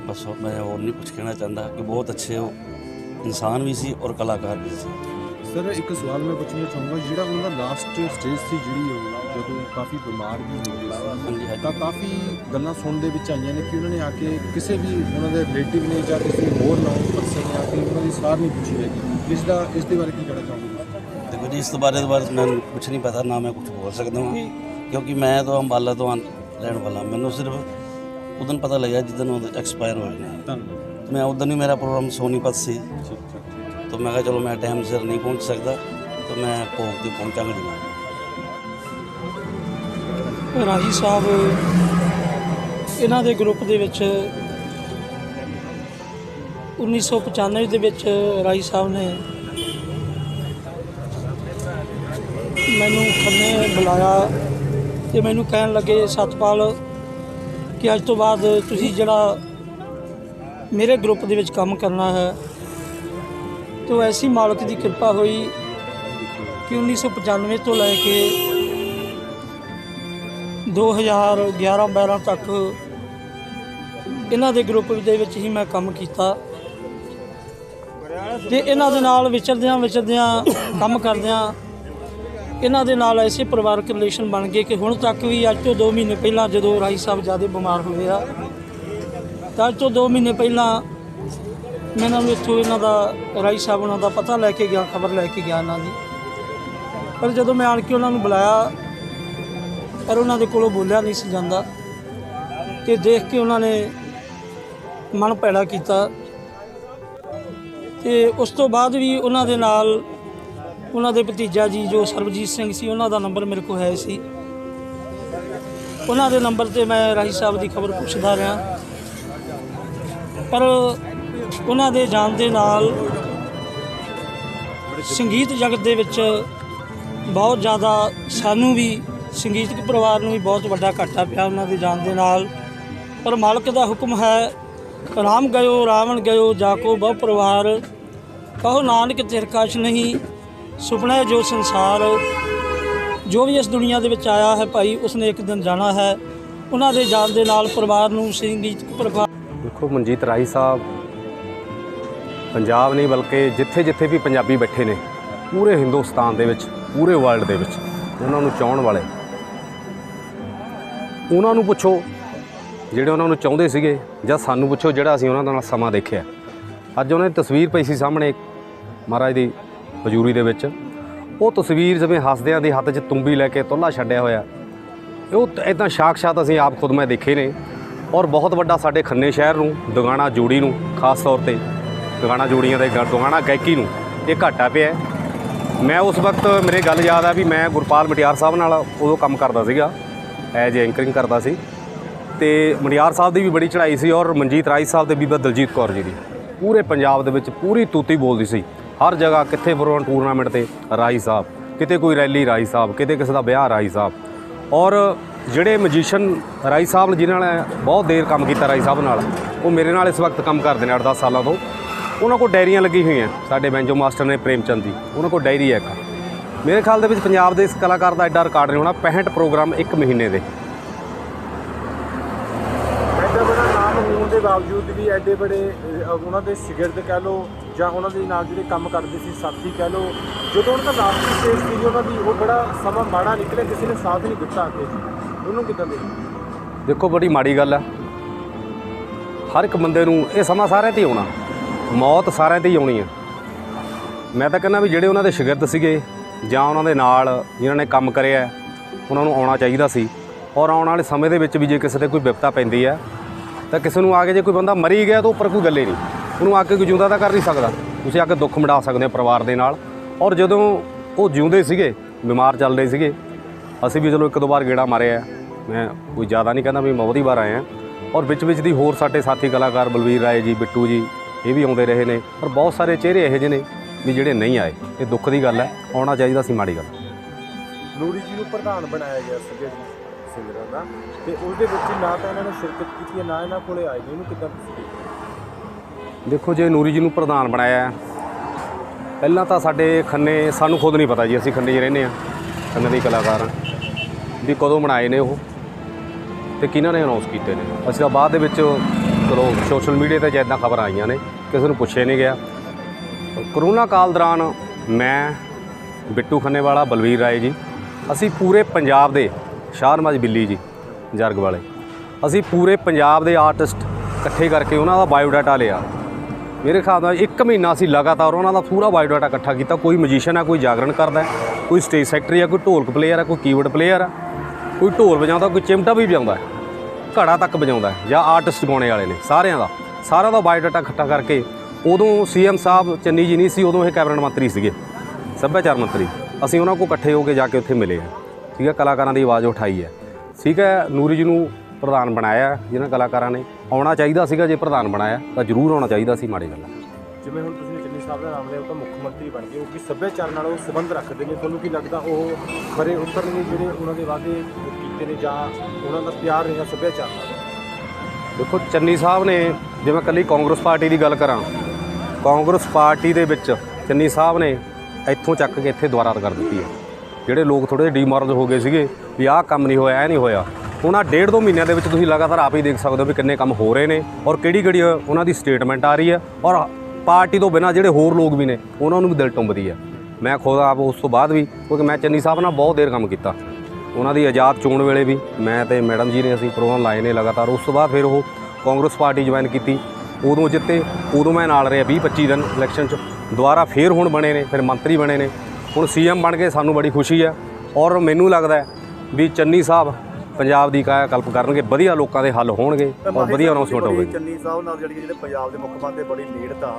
ਬਸ ਮੈਂ ਹੋਰ ਨਹੀਂ ਕੁਝ ਕਹਿਣਾ ਚਾਹੁੰਦਾ ਕਿ ਬਹੁਤ ਅੱਛੇ ਉਹ ਇਨਸਾਨ ਵੀ ਸੀ ਔਰ ਕਲਾਕਾਰ ਵੀ ਸੀ। ਸਰ ਇੱਕ ਸਵਾਲ ਮੈਂ ਪੁੱਛਣਾ ਚਾਹੂੰਗਾ, ਜਿਹੜਾ ਉਹਨਾਂ ਦਾ ਲਾਸਟ ਸਟੇਜ ਸੀ ਜਿਹੜੀ ਉਹ ਜਦੋਂ ਕਾਫੀ ਬਿਮਾਰ ਵੀ ਹੋ ਗਏ ਸੀ, ਤਾਂ ਕਾਫੀ ਗੱਲਾਂ ਸੁਣਨ ਦੇ ਵਿੱਚ ਆਈਆਂ ਨੇ ਕਿ ਉਹਨਾਂ ਨੇ ਆ ਕੇ ਕਿਸੇ ਵੀ ਉਹਨਾਂ ਦੇ ਰਿਲੇਟਿਵ ਨੇ ਜਾਂ ਕਿਸੇ ਹੋਰ ਨੌਨ ਪਰਸਨ ਨੇ ਆ ਕੇ ਉਹਨਾਂ ਦੀ ਸਾਰ ਨਹੀਂ ਪੁੱਛੀ ਹੈਗੀ। ਇਸ ਦੇ ਬਾਰੇ ਕੀ ਕਹਿਣਾ ਚਾਹੋਗੇ? ਦੇਖੋ ਜੀ, ਇਸ ਦੇ ਬਾਰੇ ਮੈਨੂੰ ਕੁਝ ਨਹੀਂ ਪਤਾ, ਨਾ ਮੈਂ ਕੁਝ ਬੋਲ ਸਕਦਾ ਹਾਂ ਕਿਉਂਕਿ ਮੈਂ ਤਾਂ ਅੰਬਾਲਾ ਤੋਂ ਰਹਿਣ ਵਾਲਾ। ਮੈਨੂੰ ਸਿਰਫ ਉਦੋਂ ਪਤਾ ਲੱਗਿਆ ਜਿੱਦਣ ਉਹ ਐਕਸਪਾਇਰ ਹੋਏ ਨੇ। ਮੈਂ ਉਦੋਂ ਹੀ ਮੇਰਾ ਪ੍ਰੋਗਰਾਮ ਸੋਨੀਪਤ ਸੀ, तो मैं कहा चलो मैं टाइम सिर नहीं पहुंच सकता तो मैं भोग ते पहुंचांगा जरूर। ਰਾਹੀ ਸਾਹਿਬ ਇਹਨਾਂ ਦੇ ਗਰੁੱਪ ਦੇ ਵਿੱਚ 1995 ਦੇ ਵਿੱਚ ਰਾਹੀ ਸਾਹਿਬ ਨੇ ਮੈਨੂੰ ਖੰਨੇ ਬੁਲਾਇਆ ਤੇ ਮੈਨੂੰ ਕਹਿਣ ਲੱਗੇ, ਸਤਪਾਲ ਕਿ ਅੱਜ ਤੋਂ ਬਾਅਦ ਤੁਸੀਂ ਜਿਹੜਾ ਮੇਰੇ ਗਰੁੱਪ ਦੇ ਵਿੱਚ ਕੰਮ ਕਰਨਾ ਹੈ। तो ऐसी मालक की कृपा हुई कि 1995 तो लैके 2011-12 तक इन्हां दे ग्रुप दे विच ही मैं काम कीता ते इन्हां दे नाल विचरदियां काम करदियां इन्हां दे नाल ऐसे परिवारक रिलेशन बन गए कि हुण तक भी अज तो 2 महीने पहलां जदों राही साहब ज़्यादा बीमार होए आ तां अज तो 2 महीने पहलां मैं इन्होंने इतों इन्हों का राही साहब उन्हों का पता लैके गया, खबर लैके गया इन्हों की। पर जो मैं आन के उन्होंने बुलाया पर उन्होंने कोलों बोलिया नहीं सी जांदा ते देख के उन्होंने मन भैड़ा किया। ते उस तो बाद भी उन्होंने नाल उन्हों दे भतीजा जी जो सरबजीत सिंह सी उन्हों का नंबर मेरे को है सी। उन्हों दे नंबर ते मैं राही साहब की खबर पुछदा रहा पर ਉਹਨਾਂ ਦੇ ਜਾਣ ਦੇ ਨਾਲ ਸੰਗੀਤ ਜਗਤ ਦੇ ਵਿੱਚ ਬਹੁਤ ਜ਼ਿਆਦਾ ਸਾਨੂੰ ਵੀ ਸੰਗੀਤਕ ਪਰਿਵਾਰ ਨੂੰ ਵੀ ਬਹੁਤ ਵੱਡਾ ਘਾਟਾ ਪਿਆ ਉਹਨਾਂ ਦੇ ਜਾਣ ਦੇ ਨਾਲ। ਪਰ ਮਾਲਕ ਦਾ ਹੁਕਮ ਹੈ, ਰਾਮ ਗਇਓ ਰਾਵਣ ਗਇਓ ਜਾਕੋ ਬਹੁ ਪਰਿਵਾਰ, ਕਹੋ ਨਾਨਕ ਤਿਰਕਾਸ਼ ਨਹੀਂ ਸੁਪਨਾ ਜੋ ਸੰਸਾਰ। ਜੋ ਵੀ ਇਸ ਦੁਨੀਆ ਦੇ ਵਿੱਚ ਆਇਆ ਹੈ ਭਾਈ ਉਸਨੇ ਇੱਕ ਦਿਨ ਜਾਣਾ ਹੈ। ਉਹਨਾਂ ਦੇ ਜਾਣ ਦੇ ਨਾਲ ਪਰਿਵਾਰ ਨੂੰ ਸੰਗੀਤਕ ਪਰਿਵਾਰ। ਦੇਖੋ ਮਨਜੀਤ ਰਾਹੀ ਸਾਹਿਬ ਪੰਜਾਬ ਨਹੀਂ ਬਲਕਿ ਜਿੱਥੇ ਜਿੱਥੇ ਵੀ ਪੰਜਾਬੀ ਬੈਠੇ ਨੇ ਪੂਰੇ ਹਿੰਦੁਸਤਾਨ ਦੇ ਵਿੱਚ, ਪੂਰੇ ਵਰਲਡ ਦੇ ਵਿੱਚ ਉਹਨਾਂ ਨੂੰ ਚਾਹਣ ਵਾਲੇ, ਉਹਨਾਂ ਨੂੰ ਪੁੱਛੋ ਜਿਹੜੇ ਉਹਨਾਂ ਨੂੰ ਚਾਹੁੰਦੇ ਸੀਗੇ ਜਾਂ ਸਾਨੂੰ ਪੁੱਛੋ ਜਿਹੜਾ ਅਸੀਂ ਉਹਨਾਂ ਨਾਲ ਸਮਾਂ ਦੇਖਿਆ। ਅੱਜ ਉਹਨਾਂ ਦੀ ਤਸਵੀਰ ਪਈ ਸੀ ਸਾਹਮਣੇ ਮਹਾਰਾਜ ਦੀ ਹਜ਼ੂਰੀ ਦੇ ਵਿੱਚ। ਉਹ ਤਸਵੀਰ ਜਿਵੇਂ ਹੱਸਦਿਆਂ ਦੇ ਹੱਥ 'ਚ ਤੁੰਬੀ ਲੈ ਕੇ ਤੁੱਲਾ ਛੱਡਿਆ ਹੋਇਆ, ਉਹ ਇੱਦਾਂ ਸਾਕਸ਼ਾਤ ਅਸੀਂ ਆਪ ਖੁਦ ਮੈਂ ਦੇਖੇ ਨੇ। ਔਰ ਬਹੁਤ ਵੱਡਾ ਸਾਡੇ ਖੰਨੇ ਸ਼ਹਿਰ ਨੂੰ, ਦੁਗਾਣਾ ਜੋੜੀ ਨੂੰ, ਖਾਸ ਤੌਰ 'ਤੇ ਦੁਗਾਣਾ ਜੋੜੀਆਂ ਦੇ ਦੁਗਾਣਾ ਗਾਇਕੀ ਨੂੰ ਇਹ ਘਾਟਾ ਪਿਆ। ਮੈਂ ਉਸ ਵਕਤ ਮੇਰੇ ਗੱਲ ਯਾਦ ਆ ਵੀ ਮੈਂ ਗੁਰਪਾਲ ਮਟਿਆਰ ਸਾਹਿਬ ਨਾਲ ਉਦੋਂ ਕੰਮ ਕਰਦਾ ਸੀਗਾ, ਐਜ ਐਂਕਰਿੰਗ ਕਰਦਾ ਸੀ ਤੇ ਮਟਿਆਰ ਸਾਹਿਬ ਦੀ ਵੀ ਬੜੀ ਚੜ੍ਹਾਈ ਸੀ ਔਰ ਮਨਜੀਤ ਰਾਹੀ ਸਾਹਿਬ ਦੇ ਬੀਬਾ ਦਲਜੀਤ ਕੌਰ ਜੀ ਦੀ ਪੂਰੇ ਪੰਜਾਬ ਦੇ ਵਿੱਚ ਪੂਰੀ ਤੂਤੀ ਬੋਲਦੀ ਸੀ। ਹਰ ਜਗ੍ਹਾ ਕਿੱਥੇ ਪ੍ਰੋਗਰਾਮ ਟੂਰਨਾਮੈਂਟ 'ਤੇ ਰਾਹੀ ਸਾਹਿਬ, ਕਿਤੇ ਕੋਈ ਰੈਲੀ ਰਾਹੀ ਸਾਹਿਬ, ਕਿਤੇ ਕਿਸੇ ਦਾ ਵਿਆਹ ਰਾਹੀ ਸਾਹਿਬ। ਔਰ ਜਿਹੜੇ ਮਜੀਸ਼ੀਅਨ ਰਾਹੀ ਸਾਹਿਬ ਜਿਨ੍ਹਾਂ ਨੇ ਬਹੁਤ ਦੇਰ ਕੰਮ ਕੀਤਾ ਰਾਹੀ ਸਾਹਿਬ ਨਾਲ, ਉਹ ਮੇਰੇ ਨਾਲ ਇਸ ਵਕਤ ਕੰਮ ਕਰਦੇ ਨੇ 8-10 ਸਾਲਾਂ ਤੋਂ। ਉਹਨਾਂ ਕੋਲ ਡਾਇਰੀਆਂ ਲੱਗੀ ਹੋਈਆਂ, ਸਾਡੇ ਬੈਂਜੋ ਮਾਸਟਰ ਨੇ ਪ੍ਰੇਮਚੰਦ ਦੀ, ਉਹਨਾਂ ਕੋਲ ਡਾਇਰੀ ਹੈ ਇੱਕ। ਮੇਰੇ ਖਿਆਲ ਦੇ ਵਿੱਚ ਪੰਜਾਬ ਦੇ ਇਸ ਕਲਾਕਾਰ ਦਾ ਐਡਾ ਰਿਕਾਰਡ ਨਹੀਂ ਹੋਣਾ, 65 ਪ੍ਰੋਗਰਾਮ ਇੱਕ ਮਹੀਨੇ ਦੇ। ਐਡਾ ਬੜਾ ਨਾਮ ਹੋਣ ਦੇ ਬਾਵਜੂਦ ਵੀ ਐਡੇ ਬੜੇ ਉਹਨਾਂ ਦੇ ਸ਼ਾਗਿਰਦ ਕਹਿ ਲਓ ਜਾਂ ਉਹਨਾਂ ਦੇ ਨਾਲ ਜਿਹੜੇ ਕੰਮ ਕਰਦੇ ਸੀ ਸਾਥੀ ਕਹਿ ਲਓ, ਜਦੋਂ ਉਹਨਾਂ ਦਾ ਲਾਸਟ ਸਟੇਜ ਸੀ ਉਹਨਾਂ ਦੀ, ਉਹ ਬੜਾ ਸਮਾਂ ਮਾੜਾ ਨਿਕਲਿਆ, ਕਿਸੇ ਨੇ ਸਾਥ ਨਹੀਂ ਦਿੱਤਾ ਅੱਗੇ। ਉਹਨੂੰ ਕਿੱਦਾਂ ਦੇ? ਦੇਖੋ ਬੜੀ ਮਾੜੀ ਗੱਲ ਆ। ਹਰ ਇੱਕ ਬੰਦੇ ਨੂੰ ਇਹ ਸਮਾਂ ਸਾਰਿਆਂ 'ਤੇ ਹੀ ਆਉਣਾ, ਮੌਤ ਸਾਰਿਆਂ 'ਤੇ ਹੀ ਆਉਣੀ ਆ। ਮੈਂ ਤਾਂ ਕਹਿੰਦਾ ਵੀ ਜਿਹੜੇ ਉਹਨਾਂ ਦੇ ਸ਼ਾਗਿਰਦ ਸੀਗੇ ਜਾਂ ਉਹਨਾਂ ਦੇ ਨਾਲ ਜਿਨ੍ਹਾਂ ਨੇ ਕੰਮ ਕਰਿਆ ਉਹਨਾਂ ਨੂੰ ਆਉਣਾ ਚਾਹੀਦਾ ਸੀ। ਔਰ ਆਉਣ ਵਾਲੇ ਸਮੇਂ ਦੇ ਵਿੱਚ ਵੀ ਜੇ ਕਿਸੇ 'ਤੇ ਕੋਈ ਵਿਪਤਾ ਪੈਂਦੀ ਹੈ ਤਾਂ ਕਿਸੇ ਨੂੰ ਆ ਕੇ ਜੇ ਕੋਈ ਬੰਦਾ ਮਰੀ ਗਿਆ ਤਾਂ ਉੱਪਰ ਕੋਈ ਗੱਲੇ ਨਹੀਂ, ਉਹਨੂੰ ਆ ਕੇ ਕੋਈ ਜਿਉਂਦਾ ਤਾਂ ਕਰ ਨਹੀਂ ਸਕਦਾ। ਤੁਸੀਂ ਆ ਕੇ ਦੁੱਖ ਮਿਟਾ ਸਕਦੇ ਹੋ ਪਰਿਵਾਰ ਦੇ ਨਾਲ। ਔਰ ਜਦੋਂ ਉਹ ਜਿਉਂਦੇ ਸੀਗੇ, ਬਿਮਾਰ ਚੱਲਦੇ ਸੀਗੇ, ਅਸੀਂ ਵੀ ਚਲੋ 1-2 ਵਾਰ ਗੇੜਾ ਮਾਰਿਆ। ਮੈਂ ਕੋਈ ਜ਼ਿਆਦਾ ਨਹੀਂ ਕਹਿੰਦਾ ਵੀ ਮੈਂ ਬਹੁਤੀ ਵਾਰ ਆਇਆ। ਔਰ ਵਿੱਚ ਦੀ ਹੋਰ ਸਾਡੇ ਸਾਥੀ ਕਲਾਕਾਰ ਬਲਵੀਰ ਰਾਏ ਜੀ, ਬਿੱਟੂ ਜੀ, ਇਹ ਵੀ ਆਉਂਦੇ ਰਹੇ ਨੇ। ਪਰ ਬਹੁਤ ਸਾਰੇ ਚਿਹਰੇ ਇਹੋ ਜਿਹੇ ਨੇ ਵੀ ਜਿਹੜੇ ਨਹੀਂ ਆਏ। ਇਹ ਦੁੱਖ ਦੀ ਗੱਲ ਹੈ, ਆਉਣਾ ਚਾਹੀਦਾ ਸੀ, ਮਾੜੀ ਗੱਲ। ਨੂਰੀ ਜੀ ਨੂੰ ਪ੍ਰਧਾਨ ਬਣਾਇਆ ਗਿਆ ਸੀਗਾ ਜੀ ਸਿੰਗਰਾਂ ਦਾ, ਤੇ ਉਹਦੇ ਵਿੱਚ ਨਾ ਤਾਂ ਇਹਨਾਂ ਨੇ ਸ਼ਿਰਕਤ ਕੀਤੀ ਹੈ, ਨਾ ਇਹਨਾਂ ਕੋਲੇ ਆਏ ਨੇ। ਇਹਨੂੰ ਕਿੱਦਾਂ ਤੁਸੀਂ? ਦੇਖੋ ਜੇ ਨੂਰੀ ਜੀ ਨੂੰ ਪ੍ਰਧਾਨ ਬਣਾਇਆ, ਪਹਿਲਾਂ ਤਾਂ ਸਾਡੇ ਖੰਨੇ, ਸਾਨੂੰ ਖੁਦ ਨਹੀਂ ਪਤਾ ਜੀ, ਅਸੀਂ ਖੰਨੇ 'ਚ ਰਹਿੰਦੇ ਹਾਂ, ਖੰਨੇ ਦੇ ਕਲਾਕਾਰ ਹਾਂ, ਵੀ ਕਦੋਂ ਬਣਾਏ ਨੇ ਉਹ ਤੇ ਕਿਹਨਾਂ ਨੇ ਅਨਾਉਂਸ ਕੀਤੇ ਨੇ। ਅਸੀਂ ਤਾਂ ਬਾਅਦ ਦੇ ਵਿੱਚ ਚਲੋ ਸੋਸ਼ਲ ਮੀਡੀਆ 'ਤੇ ਜਿੱਦਾਂ ਖਬਰਾਂ ਆਈਆਂ ਨੇ, ਕਿਸੇ ਨੂੰ ਪੁੱਛਿਆ ਨਹੀਂ ਗਿਆ। ਕਰੋਨਾ ਕਾਲ ਦੌਰਾਨ ਮੈਂ, ਬਿੱਟੂ ਖੰਨੇਵਾਲਾ, ਬਲਵੀਰ ਰਾਏ ਜੀ, ਅਸੀਂ ਪੂਰੇ ਪੰਜਾਬ ਦੇ, ਸ਼ਾਹਨਵਾਜ਼ ਬਿੱਲੀ ਜੀ ਜਰਗ ਵਾਲੇ, ਅਸੀਂ ਪੂਰੇ ਪੰਜਾਬ ਦੇ ਆਰਟਿਸਟ ਇਕੱਠੇ ਕਰਕੇ ਉਹਨਾਂ ਦਾ ਬਾਇਓਡਾਟਾ ਲਿਆ। ਮੇਰੇ ਖਿਆਲ ਨਾਲ 1 ਮਹੀਨਾ ਅਸੀਂ ਲਗਾਤਾਰ ਉਹਨਾਂ ਦਾ ਪੂਰਾ ਬਾਇਓਡਾਟਾ ਇਕੱਠਾ ਕੀਤਾ। ਕੋਈ ਮਜੀਸ਼ੀਅਨ ਹੈ, ਕੋਈ ਜਾਗਰਣ ਕਰਦਾ, ਕੋਈ ਸਟੇਜ ਸੈਕਟਰੀ ਹੈ, ਕੋਈ ਢੋਲਕ ਪਲੇਅਰ ਹੈ, ਕੋਈ ਕੀਬੋਰਡ ਪਲੇਅਰ ਹੈ, ਕੋਈ ਢੋਲ ਵਜਾਉਂਦਾ, ਕੋਈ ਚਿਮਟਾ ਵੀ ਵਜਾਉਂਦਾ, ਘੜਾ ਤੱਕ ਵਜਾਉਂਦਾ, ਜਾਂ ਆਰਟਿਸਟ ਗਾਉਣੇ ਵਾਲੇ ਨੇ। ਸਾਰਿਆਂ ਦਾ ਬਾਇਓਡਾਟਾ ਇਕੱਠਾ ਕਰਕੇ ਉਦੋਂ ਸੀਐਮ ਸਾਹਿਬ ਚੰਨੀ ਜੀ ਨਹੀਂ ਸੀ, ਉਦੋਂ ਇਹ ਕੈਬਨਿਟ ਮੰਤਰੀ ਸੀਗੇ, ਸੱਭਿਆਚਾਰ ਮੰਤਰੀ। ਅਸੀਂ ਉਹਨਾਂ ਕੋਲ ਇਕੱਠੇ ਹੋ ਕੇ ਜਾ ਕੇ ਉੱਥੇ ਮਿਲੇ ਹਾਂ, ਠੀਕ ਹੈ, ਕਲਾਕਾਰਾਂ ਦੀ ਆਵਾਜ਼ ਉਠਾਈ ਹੈ, ਠੀਕ ਹੈ। ਨੂਰੀ ਜੀ ਨੂੰ ਪ੍ਰਧਾਨ ਬਣਾਇਆ ਜਿਹਨਾਂ ਕਲਾਕਾਰਾਂ ਨੇ। ਆਉਣਾ ਚਾਹੀਦਾ ਸੀਗਾ, ਜੇ ਪ੍ਰਧਾਨ ਬਣਾਇਆ ਤਾਂ ਜ਼ਰੂਰ ਆਉਣਾ ਚਾਹੀਦਾ ਸੀ, ਮਾੜੀ ਗੱਲ ਹੈ। ਜਿਵੇਂ ਹੁਣ ਤੁਸੀਂ ਚੰਨੀ ਸਾਹਿਬ ਦਾ ਨਾਮ ਲਿਆ, ਉਹ ਤਾਂ ਮੁੱਖ ਮੰਤਰੀ ਬਣ ਗਏ, ਉਹ ਕੀ ਸੱਭਿਆਚਾਰ ਨਾਲ ਉਹ ਸੰਬੰਧ ਰੱਖਦੇ ਨੇ? ਤੁਹਾਨੂੰ ਕੀ ਲੱਗਦਾ ਉਹ ਖਰੇ ਉਤਰਨਗੇ ਜਿਹੜੇ ਉਹਨਾਂ ਦੇ ਵਾਅਦੇ ਕੀਤੇ ਨੇ, ਜਾਂ ਉਹਨਾਂ ਦਾ ਪਿਆਰ ਰਿਹਾ ਸੱਭਿਆਚਾਰ ਨਾਲ? ਦੇਖੋ ਚੰਨੀ ਸਾਹਿਬ ਨੇ, ਜੇ ਮੈਂ ਇਕੱਲੀ ਕਾਂਗਰਸ ਪਾਰਟੀ ਦੀ ਗੱਲ ਕਰਾਂ, ਕਾਂਗਰਸ ਪਾਰਟੀ ਦੇ ਵਿੱਚ ਚੰਨੀ ਸਾਹਿਬ ਨੇ ਇੱਥੋਂ ਚੱਕ ਕੇ ਇੱਥੇ ਦੁਆਰਾ ਕਰ ਦਿੱਤੀ ਹੈ। ਜਿਹੜੇ ਲੋਕ ਥੋੜ੍ਹੇ ਡੀਮੋਰਲ ਹੋ ਗਏ ਸੀਗੇ ਵੀ ਆਹ ਕੰਮ ਨਹੀਂ ਹੋਇਆ, ਇਹ ਨਹੀਂ ਹੋਇਆ, ਉਹਨਾਂ 1.5-2 ਮਹੀਨਿਆਂ ਦੇ ਵਿੱਚ ਤੁਸੀਂ ਲਗਾਤਾਰ ਆਪ ਹੀ ਦੇਖ ਸਕਦੇ ਹੋ ਵੀ ਕਿੰਨੇ ਕੰਮ ਹੋ ਰਹੇ ਨੇ, ਔਰ ਕਿਹੜੀ ਉਹਨਾਂ ਦੀ ਸਟੇਟਮੈਂਟ ਆ ਰਹੀ ਹੈ। ਔਰ ਪਾਰਟੀ ਤੋਂ ਬਿਨਾਂ ਜਿਹੜੇ ਹੋਰ ਲੋਕ ਵੀ ਨੇ ਉਹਨਾਂ ਨੂੰ ਵੀ ਦਿਲ ਟੁੰਬਦੀ ਹੈ। ਮੈਂ ਖੁਦ ਆਪ ਉਸ ਤੋਂ ਬਾਅਦ ਵੀ, ਕਿਉਂਕਿ ਮੈਂ ਚੰਨੀ ਸਾਹਿਬ ਨਾਲ ਬਹੁਤ ਦੇਰ ਕੰਮ ਕੀਤਾ, ਉਹਨਾਂ ਦੀ ਆਜ਼ਾਦ ਚੋਣ ਵੇਲੇ ਵੀ ਮੈਂ ਤੇ ਮੈਡਮ ਜੀ ਨੇ ਅਸੀਂ ਪ੍ਰੋਗਰਾਮ ਲਾਏ ਨੇ ਲਗਾਤਾਰ। ਉਸ ਤੋਂ ਬਾਅਦ ਫਿਰ ਉਹ ਕਾਂਗਰਸ ਪਾਰਟੀ ਜੁਆਇਨ ਕੀਤੀ, ਉਦੋਂ ਜਿੱਤੇ, ਉਦੋਂ ਮੈਂ ਨਾਲ ਰਿਹਾ 20-25 ਦਿਨ ਇਲੈਕਸ਼ਨ 'ਚ। ਦੁਬਾਰਾ ਫਿਰ ਹੁਣ ਬਣੇ ਨੇ, ਫਿਰ ਮੰਤਰੀ ਬਣੇ ਨੇ, ਹੁਣ ਸੀਐਮ ਬਣ ਕੇ ਸਾਨੂੰ ਬੜੀ ਖੁਸ਼ੀ ਹੈ। ਔਰ ਮੈਨੂੰ ਲੱਗਦਾ ਵੀ ਚੰਨੀ ਸਾਹਿਬ ਪੰਜਾਬ ਦੀ ਕਾਇਆ ਕਲਪ ਕਰਨਗੇ, ਵਧੀਆ ਲੋਕਾਂ ਦੇ ਹੱਲ ਹੋਣਗੇ ਔਰ ਵਧੀਆ ਅਨਾਉਂਸਮੈਂਟ ਹੋਵੇਗੀ। ਚੰਨੀ ਸਾਹਿਬ ਨਾਲ ਜਿਹੜੇ ਪੰਜਾਬ ਦੇ ਮੁੱਖ ਮੰਤਰੀ ਬੜੀ ਨੇੜਤਾ,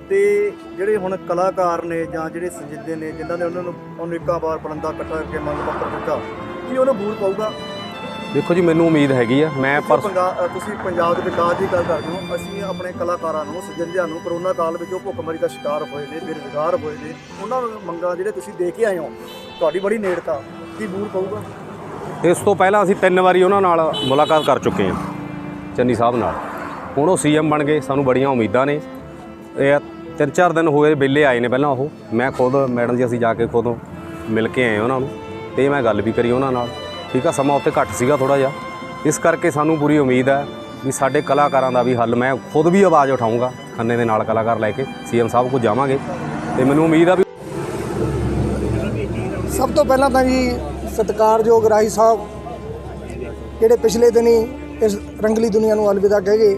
ਤੇ ਜਿਹੜੇ ਹੁਣ ਕਲਾਕਾਰ ਨੇ ਜਾਂ ਜਿਹੜੇ ਸੰਜੀਦੇ ਨੇ ਜਿਨ੍ਹਾਂ ਨੇ ਉਹਨਾਂ ਨੂੰ ਅਨੇਕਾਂ ਵਾਰ ਪਲੰਦਾ ਇਕੱਠਾ ਕਰਕੇ ਮੰਗ ਪੱਤਰ ਦਿੱਤਾ, ਕੀ ਉਹਨੂੰ ਬੂਰ ਪਾਊਗਾ? ਦੇਖੋ ਜੀ ਮੈਨੂੰ ਉਮੀਦ ਹੈਗੀ ਆ। ਮੈਂ ਤੁਸੀਂ ਪੰਜਾਬ ਦੇ ਵਿਕਾਸ ਦੀ ਗੱਲ ਕਰਦੇ ਹੋ, ਅਸੀਂ ਆਪਣੇ ਕਲਾਕਾਰਾਂ ਨੂੰ, ਸੰਜੀਦਿਆਂ ਨੂੰ ਕਰੋਨਾ ਕਾਲ ਵਿੱਚ ਉਹ ਭੁੱਖਮਰੀ ਦਾ ਸ਼ਿਕਾਰ ਹੋਏ ਨੇ, ਬੇਰੁਜ਼ਗਾਰ ਹੋਏ ਨੇ, ਉਹਨਾਂ ਨੂੰ ਮੰਗਾਂ ਜਿਹੜੇ ਤੁਸੀਂ ਦੇ ਕੇ ਆਏ ਹੋ, ਤੁਹਾਡੀ ਬੜੀ ਨੇੜਤਾ, ਕੀ ਬੂਰ ਪਾਊਗਾ? ਇਸ ਤੋਂ ਪਹਿਲਾਂ ਅਸੀਂ 3 ਵਾਰੀ ਉਹਨਾਂ ਨਾਲ ਮੁਲਾਕਾਤ ਕਰ ਚੁੱਕੇ ਹਾਂ, ਚੰਨੀ ਸਾਹਿਬ ਨਾਲ। ਹੁਣ ਉਹ ਸੀਐਮ ਬਣ ਗਏ, ਸਾਨੂੰ ਬੜੀਆਂ ਉਮੀਦਾਂ ਨੇ। ਇਹ 3-4 ਦਿਨ ਹੋਏ ਵਿਹਲੇ ਆਏ ਨੇ ਪਹਿਲਾਂ ਉਹ, ਮੈਂ ਖੁਦ ਮੈਡਮ ਜੀ ਅਸੀਂ ਜਾ ਕੇ ਖੁਦ ਮਿਲ ਕੇ ਆਏ ਉਹਨਾਂ ਨੂੰ, ਅਤੇ ਮੈਂ ਗੱਲ ਵੀ ਕਰੀ ਉਹਨਾਂ ਨਾਲ, ਠੀਕ ਆ। ਸਮਾਂ ਉੱਥੇ ਘੱਟ ਸੀਗਾ ਥੋੜ੍ਹਾ ਜਿਹਾ, ਇਸ ਕਰਕੇ ਸਾਨੂੰ ਪੂਰੀ ਉਮੀਦ ਹੈ ਵੀ ਸਾਡੇ ਕਲਾਕਾਰਾਂ ਦਾ ਵੀ ਹੱਲ, ਮੈਂ ਖੁਦ ਵੀ ਆਵਾਜ਼ ਉਠਾਊਂਗਾ ਖੰਨੇ ਦੇ ਨਾਲ ਕਲਾਕਾਰ ਲੈ ਕੇ ਸੀਐਮ ਸਾਹਿਬ ਕੋਲ ਜਾਵਾਂਗੇ, ਅਤੇ ਮੈਨੂੰ ਉਮੀਦ ਆ ਵੀ। ਸਭ ਤੋਂ ਪਹਿਲਾਂ ਤਾਂ ਜੀ ਸਤਿਕਾਰਯੋਗ ਰਾਹੀ ਸਾਹਿਬ ਜਿਹੜੇ ਪਿਛਲੇ ਦਿਨੀ ਇਸ ਰੰਗਲੀ ਦੁਨੀਆ ਨੂੰ ਅਲਵਿਦਾ ਕਹਿ ਗਏ,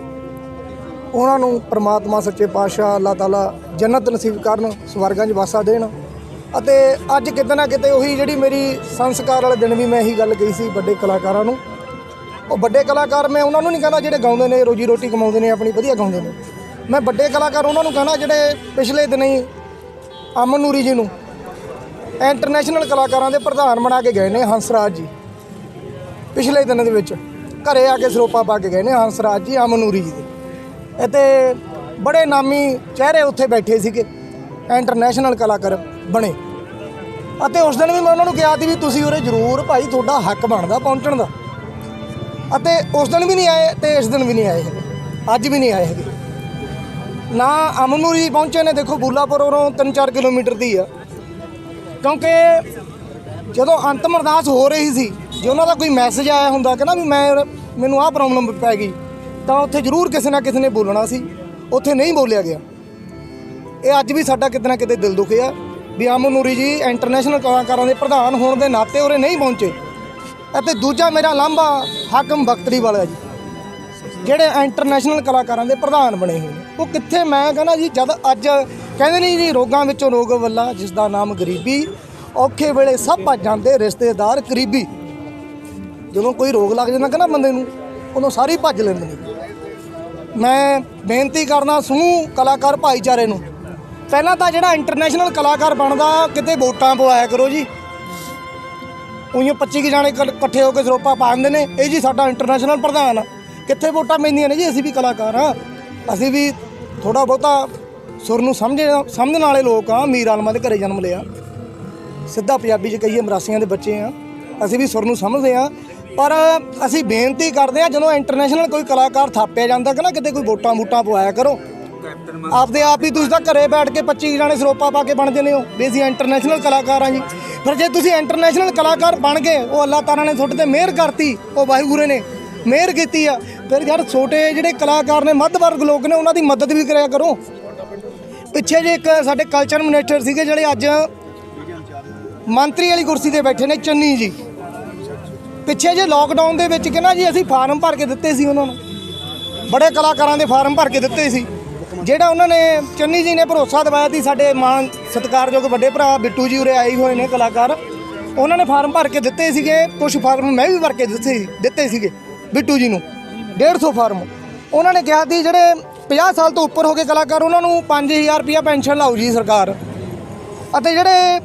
ਉਹਨਾਂ ਨੂੰ ਪ੍ਰਮਾਤਮਾ ਸੱਚੇ ਪਾਤਸ਼ਾਹ ਅੱਲਾਹ ਤਾਲਾ ਜੰਨਤ ਨਸੀਬ ਕਰਨ, ਸਵਰਗਾਂ 'ਚ ਵਾਸਾ ਦੇਣ। ਅਤੇ ਅੱਜ ਕਿਤੇ ਨਾ ਕਿਤੇ ਉਹੀ ਜਿਹੜੀ ਮੇਰੀ ਸੰਸਕਾਰ ਵਾਲੇ ਦਿਨ ਵੀ ਮੈਂ ਇਹੀ ਗੱਲ ਕਹੀ ਸੀ ਵੱਡੇ ਕਲਾਕਾਰਾਂ ਨੂੰ। ਉਹ ਵੱਡੇ ਕਲਾਕਾਰ ਮੈਂ ਉਹਨਾਂ ਨੂੰ ਨਹੀਂ ਕਹਿੰਦਾ ਜਿਹੜੇ ਗਾਉਂਦੇ ਨੇ, ਰੋਜੀ ਰੋਟੀ ਕਮਾਉਂਦੇ ਨੇ, ਆਪਣੀ ਵਧੀਆ ਗਾਉਂਦੇ ਨੇ। ਮੈਂ ਵੱਡੇ ਕਲਾਕਾਰ ਉਹਨਾਂ ਨੂੰ ਕਹਿੰਦਾ ਜਿਹੜੇ ਪਿਛਲੇ ਦਿਨੀ ਅਮਨ ਨੂਰੀ ਜੀ ਨੂੰ ਇੰਟਰਨੈਸ਼ਨਲ ਕਲਾਕਾਰਾਂ ਦੇ ਪ੍ਰਧਾਨ ਬਣਾ ਕੇ ਗਏ ਨੇ, ਹੰਸਰਾਜ ਜੀ। ਪਿਛਲੇ ਦਿਨਾਂ ਦੇ ਵਿੱਚ ਘਰੇ ਆ ਕੇ ਸਰੋਪਾ ਪਾ ਕੇ ਗਏ ਨੇ ਹੰਸਰਾਜ ਜੀ, ਅਮਨ ਨੂਰੀ ਜੀ ਦੇ। ਅਤੇ ਬੜੇ ਨਾਮੀ ਚਿਹਰੇ ਉੱਥੇ ਬੈਠੇ ਸੀਗੇ, ਇੰਟਰਨੈਸ਼ਨਲ ਕਲਾਕਾਰ ਬਣੇ। ਅਤੇ ਉਸ ਦਿਨ ਵੀ ਮੈਂ ਉਹਨਾਂ ਨੂੰ ਕਿਹਾ ਸੀ ਵੀ ਤੁਸੀਂ ਉਰੇ ਜ਼ਰੂਰ ਭਾਈ, ਤੁਹਾਡਾ ਹੱਕ ਬਣਦਾ ਪਹੁੰਚਣ ਦਾ। ਅਤੇ ਉਸ ਦਿਨ ਵੀ ਨਹੀਂ ਆਏ ਅਤੇ ਇਸ ਦਿਨ ਵੀ ਨਹੀਂ ਆਏ ਹੈਗੇ, ਅੱਜ ਵੀ ਨਹੀਂ ਆਏ ਹੈਗੇ। ਨਾ ਅਮਨ ਨੂਰੀ ਪਹੁੰਚੇ ਨੇ, ਦੇਖੋ ਬੁੱਲਾਪੁਰ ਉਰੋਂ 3-4 ਕਿਲੋਮੀਟਰ ਦੀ ਆ। ਕਿਉਂਕਿ ਜਦੋਂ ਅੰਤਮ ਅਰਦਾਸ ਹੋ ਰਹੀ ਸੀ, ਜੇ ਉਹਨਾਂ ਦਾ ਕੋਈ ਮੈਸੇਜ ਆਇਆ ਹੁੰਦਾ ਕਿ ਨਾ ਵੀ ਮੈਨੂੰ ਆਹ ਪ੍ਰੋਬਲਮ ਪੈ ਗਈ, ਤਾਂ ਉੱਥੇ ਜ਼ਰੂਰ ਕਿਸੇ ਨਾ ਕਿਸੇ ਨੇ ਬੋਲਣਾ ਸੀ, ਉੱਥੇ ਨਹੀਂ ਬੋਲਿਆ ਗਿਆ। ਇਹ ਅੱਜ ਵੀ ਸਾਡਾ ਕਿਤੇ ਨਾ ਕਿਤੇ ਦਿਲ ਦੁਖਿਆ ਵੀ ਅਮਨ ਨੂਰੀ ਜੀ ਇੰਟਰਨੈਸ਼ਨਲ ਕਲਾਕਾਰਾਂ ਦੇ ਪ੍ਰਧਾਨ ਹੋਣ ਦੇ ਨਾਤੇ ਉਰੇ ਨਹੀਂ ਪਹੁੰਚੇ। ਅਤੇ ਦੂਜਾ ਮੇਰਾ ਲਾਂਭਾ ਹਾਕਮ ਬਖਤਰੀ ਵਾਲਾ ਜੀ, ਜਿਹੜੇ ਇੰਟਰਨੈਸ਼ਨਲ ਕਲਾਕਾਰਾਂ ਦੇ ਪ੍ਰਧਾਨ ਬਣੇ ਹੋਏ ਨੇ। ਉਹ ਕਿੱਥੇ, ਮੈਂ ਕਹਿੰਦਾ ਜੀ, ਜਦ ਅੱਜ ਕਹਿੰਦੇ ਨਹੀਂ ਜੀ ਰੋਗਾਂ ਵਿੱਚੋਂ ਰੋਗ ਵੱਲਾ ਜਿਸ ਦਾ ਨਾਮ ਗਰੀਬੀ, ਔਖੇ ਵੇਲੇ ਸਭ ਭੱਜ ਜਾਂਦੇ ਰਿਸ਼ਤੇਦਾਰ ਕਰੀਬੀ। ਜਦੋਂ ਕੋਈ ਰੋਗ ਲੱਗ ਜਾਂਦਾ ਕਹਿੰਦਾ ਬੰਦੇ ਨੂੰ, ਉਦੋਂ ਸਾਰੇ ਭੱਜ ਲੈਂਦੇ ਨੇ। ਮੈਂ ਬੇਨਤੀ ਕਰਦਾ ਸਮੂਹ ਕਲਾਕਾਰ ਭਾਈਚਾਰੇ ਨੂੰ, ਪਹਿਲਾਂ ਤਾਂ ਜਿਹੜਾ ਇੰਟਰਨੈਸ਼ਨਲ ਕਲਾਕਾਰ ਬਣਦਾ ਕਿਤੇ ਵੋਟਾਂ ਪਵਾਇਆ ਕਰੋ ਜੀ। ਉਈਓ 25 ਜਾਣੇ ਇਕੱਠੇ ਹੋ ਕੇ ਸਰੋਪਾ ਪਾ ਦਿੰਦੇ ਨੇ, ਇਹ ਜੀ ਸਾਡਾ ਇੰਟਰਨੈਸ਼ਨਲ ਪ੍ਰਧਾਨ ਆ। ਕਿੱਥੇ ਵੋਟਾਂ ਪੈਂਦੀਆਂ ਨੇ ਜੀ? ਅਸੀਂ ਵੀ ਕਲਾਕਾਰ ਹਾਂ, ਅਸੀਂ ਵੀ ਥੋੜ੍ਹਾ ਬਹੁਤਾ ਸੁਰ ਨੂੰ ਸਮਝਣ ਵਾਲੇ ਲੋਕ ਹਾਂ। ਮੀਰ ਆਲਮਾਂ ਦੇ ਘਰੇ ਜਨਮ ਲਿਆ, ਸਿੱਧਾ ਪੰਜਾਬੀ 'ਚ ਕਹੀਏ ਮਰਾਸੀਆਂ ਦੇ ਬੱਚੇ ਹਾਂ, ਅਸੀਂ ਵੀ ਸੁਰ ਨੂੰ ਸਮਝਦੇ ਹਾਂ। ਪਰ ਅਸੀਂ ਬੇਨਤੀ ਕਰਦੇ ਹਾਂ, ਜਦੋਂ ਇੰਟਰਨੈਸ਼ਨਲ ਕੋਈ ਕਲਾਕਾਰ ਥਾਪਿਆ ਜਾਂਦਾ ਕਿ ਨਾ ਕਿਤੇ ਕੋਈ ਵੋਟਾਂ ਪਵਾਇਆ ਕਰੋ। ਆਪਦੇ ਆਪ ਹੀ ਤੁਸੀਂ ਤਾਂ ਘਰੇ ਬੈਠ ਕੇ 25 ਜਾਣੇ ਸਰੋਪਾ ਪਾ ਕੇ ਬਣ ਜਾਂਦੇ ਹੋ ਵੀ ਅਸੀਂ ਇੰਟਰਨੈਸ਼ਨਲ ਕਲਾਕਾਰ ਹਾਂ ਜੀ। ਫਿਰ ਜੇ ਤੁਸੀਂ ਇੰਟਰਨੈਸ਼ਨਲ ਕਲਾਕਾਰ ਬਣ ਗਏ, ਉਹ ਅੱਲਾਹ ਤਾਲਾ ਨੇ ਤੁਹਾਡੇ ਤੇ ਮਿਹਰ ਕਰਤੀ, ਉਹ ਵਾਹਿਗੁਰੂ ਨੇ ਮਿਹਰ ਕੀਤੀ ਆ, ਫਿਰ ਯਾਰ ਛੋਟੇ ਜਿਹੜੇ ਕਲਾਕਾਰ ਨੇ, ਮੱਧ ਵਰਗ ਲੋਕ ਨੇ, ਉਹਨਾਂ ਦੀ ਮਦਦ ਵੀ ਕਰਿਆ ਕਰੋ। ਪਿੱਛੇ ਜੇ ਇੱਕ ਸਾਡੇ ਕਲਚਰ ਮਿਨਿਸਟਰ ਸੀਗੇ ਜਿਹੜੇ ਅੱਜ ਮੰਤਰੀ ਵਾਲੀ ਕੁਰਸੀ ਤੇ ਬੈਠੇ ਨੇ, ਚੰਨੀ ਜੀ, ਪਿੱਛੇ ਜੇ ਲੋਕਡਾਊਨ ਦੇ ਵਿੱਚ ਕਹਿੰਦਾ ਜੀ ਅਸੀਂ ਫਾਰਮ ਭਰ ਕੇ ਦਿੱਤੇ ਸੀ ਉਹਨਾਂ ਨੂੰ, ਬੜੇ ਕਲਾਕਾਰਾਂ ਦੇ ਫਾਰਮ ਭਰ ਕੇ ਦਿੱਤੇ ਸੀ। ਜਿਹੜਾ ਉਹਨਾਂ ਨੇ ਚੰਨੀ ਜੀ ਨੇ ਭਰੋਸਾ ਦਿਵਾਇਆ ਸੀ, ਸਾਡੇ ਮਾਣ ਸਤਿਕਾਰਯੋਗ ਵੱਡੇ ਭਰਾ ਬਿੱਟੂ ਜੀ ਉਰੇ ਆਏ ਹੋਏ ਨੇ ਕਲਾਕਾਰ, ਉਹਨਾਂ ਨੇ ਫਾਰਮ ਭਰ ਕੇ ਦਿੱਤੇ ਸੀਗੇ। ਕੁਝ ਫਾਰਮ ਮੈਂ ਵੀ ਭਰ ਕੇ ਦਿੱਤੇ ਸੀਗੇ ਬਿੱਟੂ ਜੀ ਨੂੰ, 150 ਫਾਰਮ। ਉਹਨਾਂ ਨੇ ਕਿਹਾ ਸੀ ਜਿਹੜੇ 50 ਸਾਲ ਤੋਂ ਉੱਪਰ ਹੋ ਗਏ ਕਲਾਕਾਰ, ਉਹਨਾਂ ਨੂੰ 5000 ਰੁਪਇਆ ਪੈਨਸ਼ਨ ਲਾਊ ਜੀ ਸਰਕਾਰ। ਅਤੇ ਜਿਹੜੇ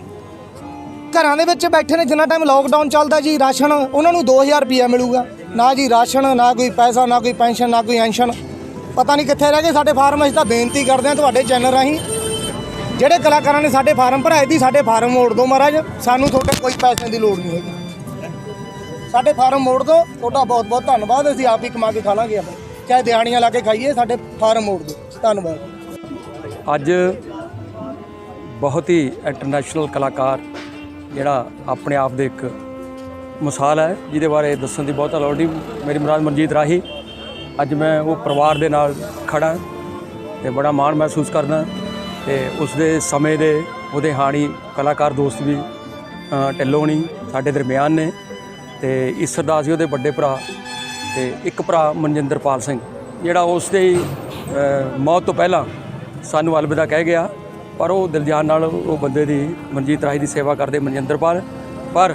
ਘਰਾਂ ਦੇ ਵਿੱਚ ਬੈਠੇ ਨੇ, ਜਿੰਨਾ ਟਾਈਮ ਲੋਕਡਾਊਨ ਚੱਲਦਾ ਜੀ, ਰਾਸ਼ਨ ਉਹਨਾਂ ਨੂੰ 2000 ਰੁਪਇਆ ਮਿਲੂਗਾ। ਨਾ ਜੀ ਰਾਸ਼ਨ, ਨਾ ਕੋਈ ਪੈਸਾ, ਨਾ ਕੋਈ ਪੈਨਸ਼ਨ, ਨਾ ਕੋਈ ਐਂਸ਼ਨ, ਪਤਾ ਨਹੀਂ ਕਿੱਥੇ ਰਹਿ ਗਏ ਸਾਡੇ ਫਾਰਮ। ਅਸੀਂ ਤਾਂ ਬੇਨਤੀ ਕਰਦੇ ਹਾਂ ਤੁਹਾਡੇ ਚੈਨਲ ਰਾਹੀਂ, ਜਿਹੜੇ ਕਲਾਕਾਰਾਂ ਨੇ ਸਾਡੇ ਫਾਰਮ ਭਰਾਏ ਸੀ, ਸਾਡੇ ਫਾਰਮ ਮੋੜ ਦਿਓ ਮਹਾਰਾਜ, ਸਾਨੂੰ ਤੁਹਾਡੇ ਕੋਈ ਪੈਸਿਆਂ ਦੀ ਲੋੜ ਨਹੀਂ ਹੈਗੀ। ਸਾਡੇ ਫਾਰਮ ਮੋੜ ਦਿਓ, ਤੁਹਾਡਾ ਬਹੁਤ ਬਹੁਤ ਧੰਨਵਾਦ। ਅਸੀਂ ਆਪ ਹੀ ਕਮਾ ਕੇ ਖਾ ਲਾਂਗੇ, ਆਪਾਂ ਚਾਹੇ ਦਿਹਾੜੀਆਂ ਲਾ ਕੇ ਖਾਈਏ, ਸਾਡੇ ਫਾਰਮ ਮੋੜ ਦਿਓ, ਧੰਨਵਾਦ। ਅੱਜ ਬਹੁਤ ਹੀ ਇੰਟਰਨੈਸ਼ਨਲ ਕਲਾਕਾਰ ਜਿਹੜਾ ਆਪਣੇ ਆਪ ਦੇ ਇੱਕ ਮਿਸਾਲ ਹੈ, ਜਿਹਦੇ ਬਾਰੇ ਦੱਸਣ ਦੀ ਬਹੁਤਾ ਲੋੜ ਨਹੀਂ। ਮੇਰੀ ਮੁਰਾਦ ਮਨਜੀਤ ਰਾਹੀ, ਅੱਜ ਮੈਂ ਉਹ ਪਰਿਵਾਰ ਦੇ ਨਾਲ ਖੜਾ ਅਤੇ ਬੜਾ ਮਾਣ ਮਹਿਸੂਸ ਕਰਦਾ। ਅਤੇ ਉਸ ਦੇ ਸਮੇਂ ਦੇ ਉਹਦੇ ਹਾਣੀ ਕਲਾਕਾਰ ਦੋਸਤ ਵੀ ਢਿੱਲੋਂ ਨਹੀਂ ਸਾਡੇ ਦਰਮਿਆਨ ਨੇ, ਅਤੇ ਈਸਰਦਾਸ ਜੀ ਉਹਦੇ ਵੱਡੇ ਭਰਾ, ਅਤੇ ਇੱਕ ਭਰਾ ਮਨਜਿੰਦਰਪਾਲ ਸਿੰਘ ਜਿਹੜਾ ਉਸ ਦੇ ਮੌਤ ਤੋਂ ਪਹਿਲਾਂ ਸਾਨੂੰ ਅਲਵਿਦਾ ਕਹਿ ਗਿਆ। ਪਰ ਉਹ ਦਿਲਜਾਨ ਨਾਲ ਉਹ ਬੰਦੇ ਦੀ, ਮਨਜੀਤ ਰਾਹੀ ਦੀ ਸੇਵਾ ਕਰਦੇ ਮਨਜਿੰਦਰਪਾਲ, ਪਰ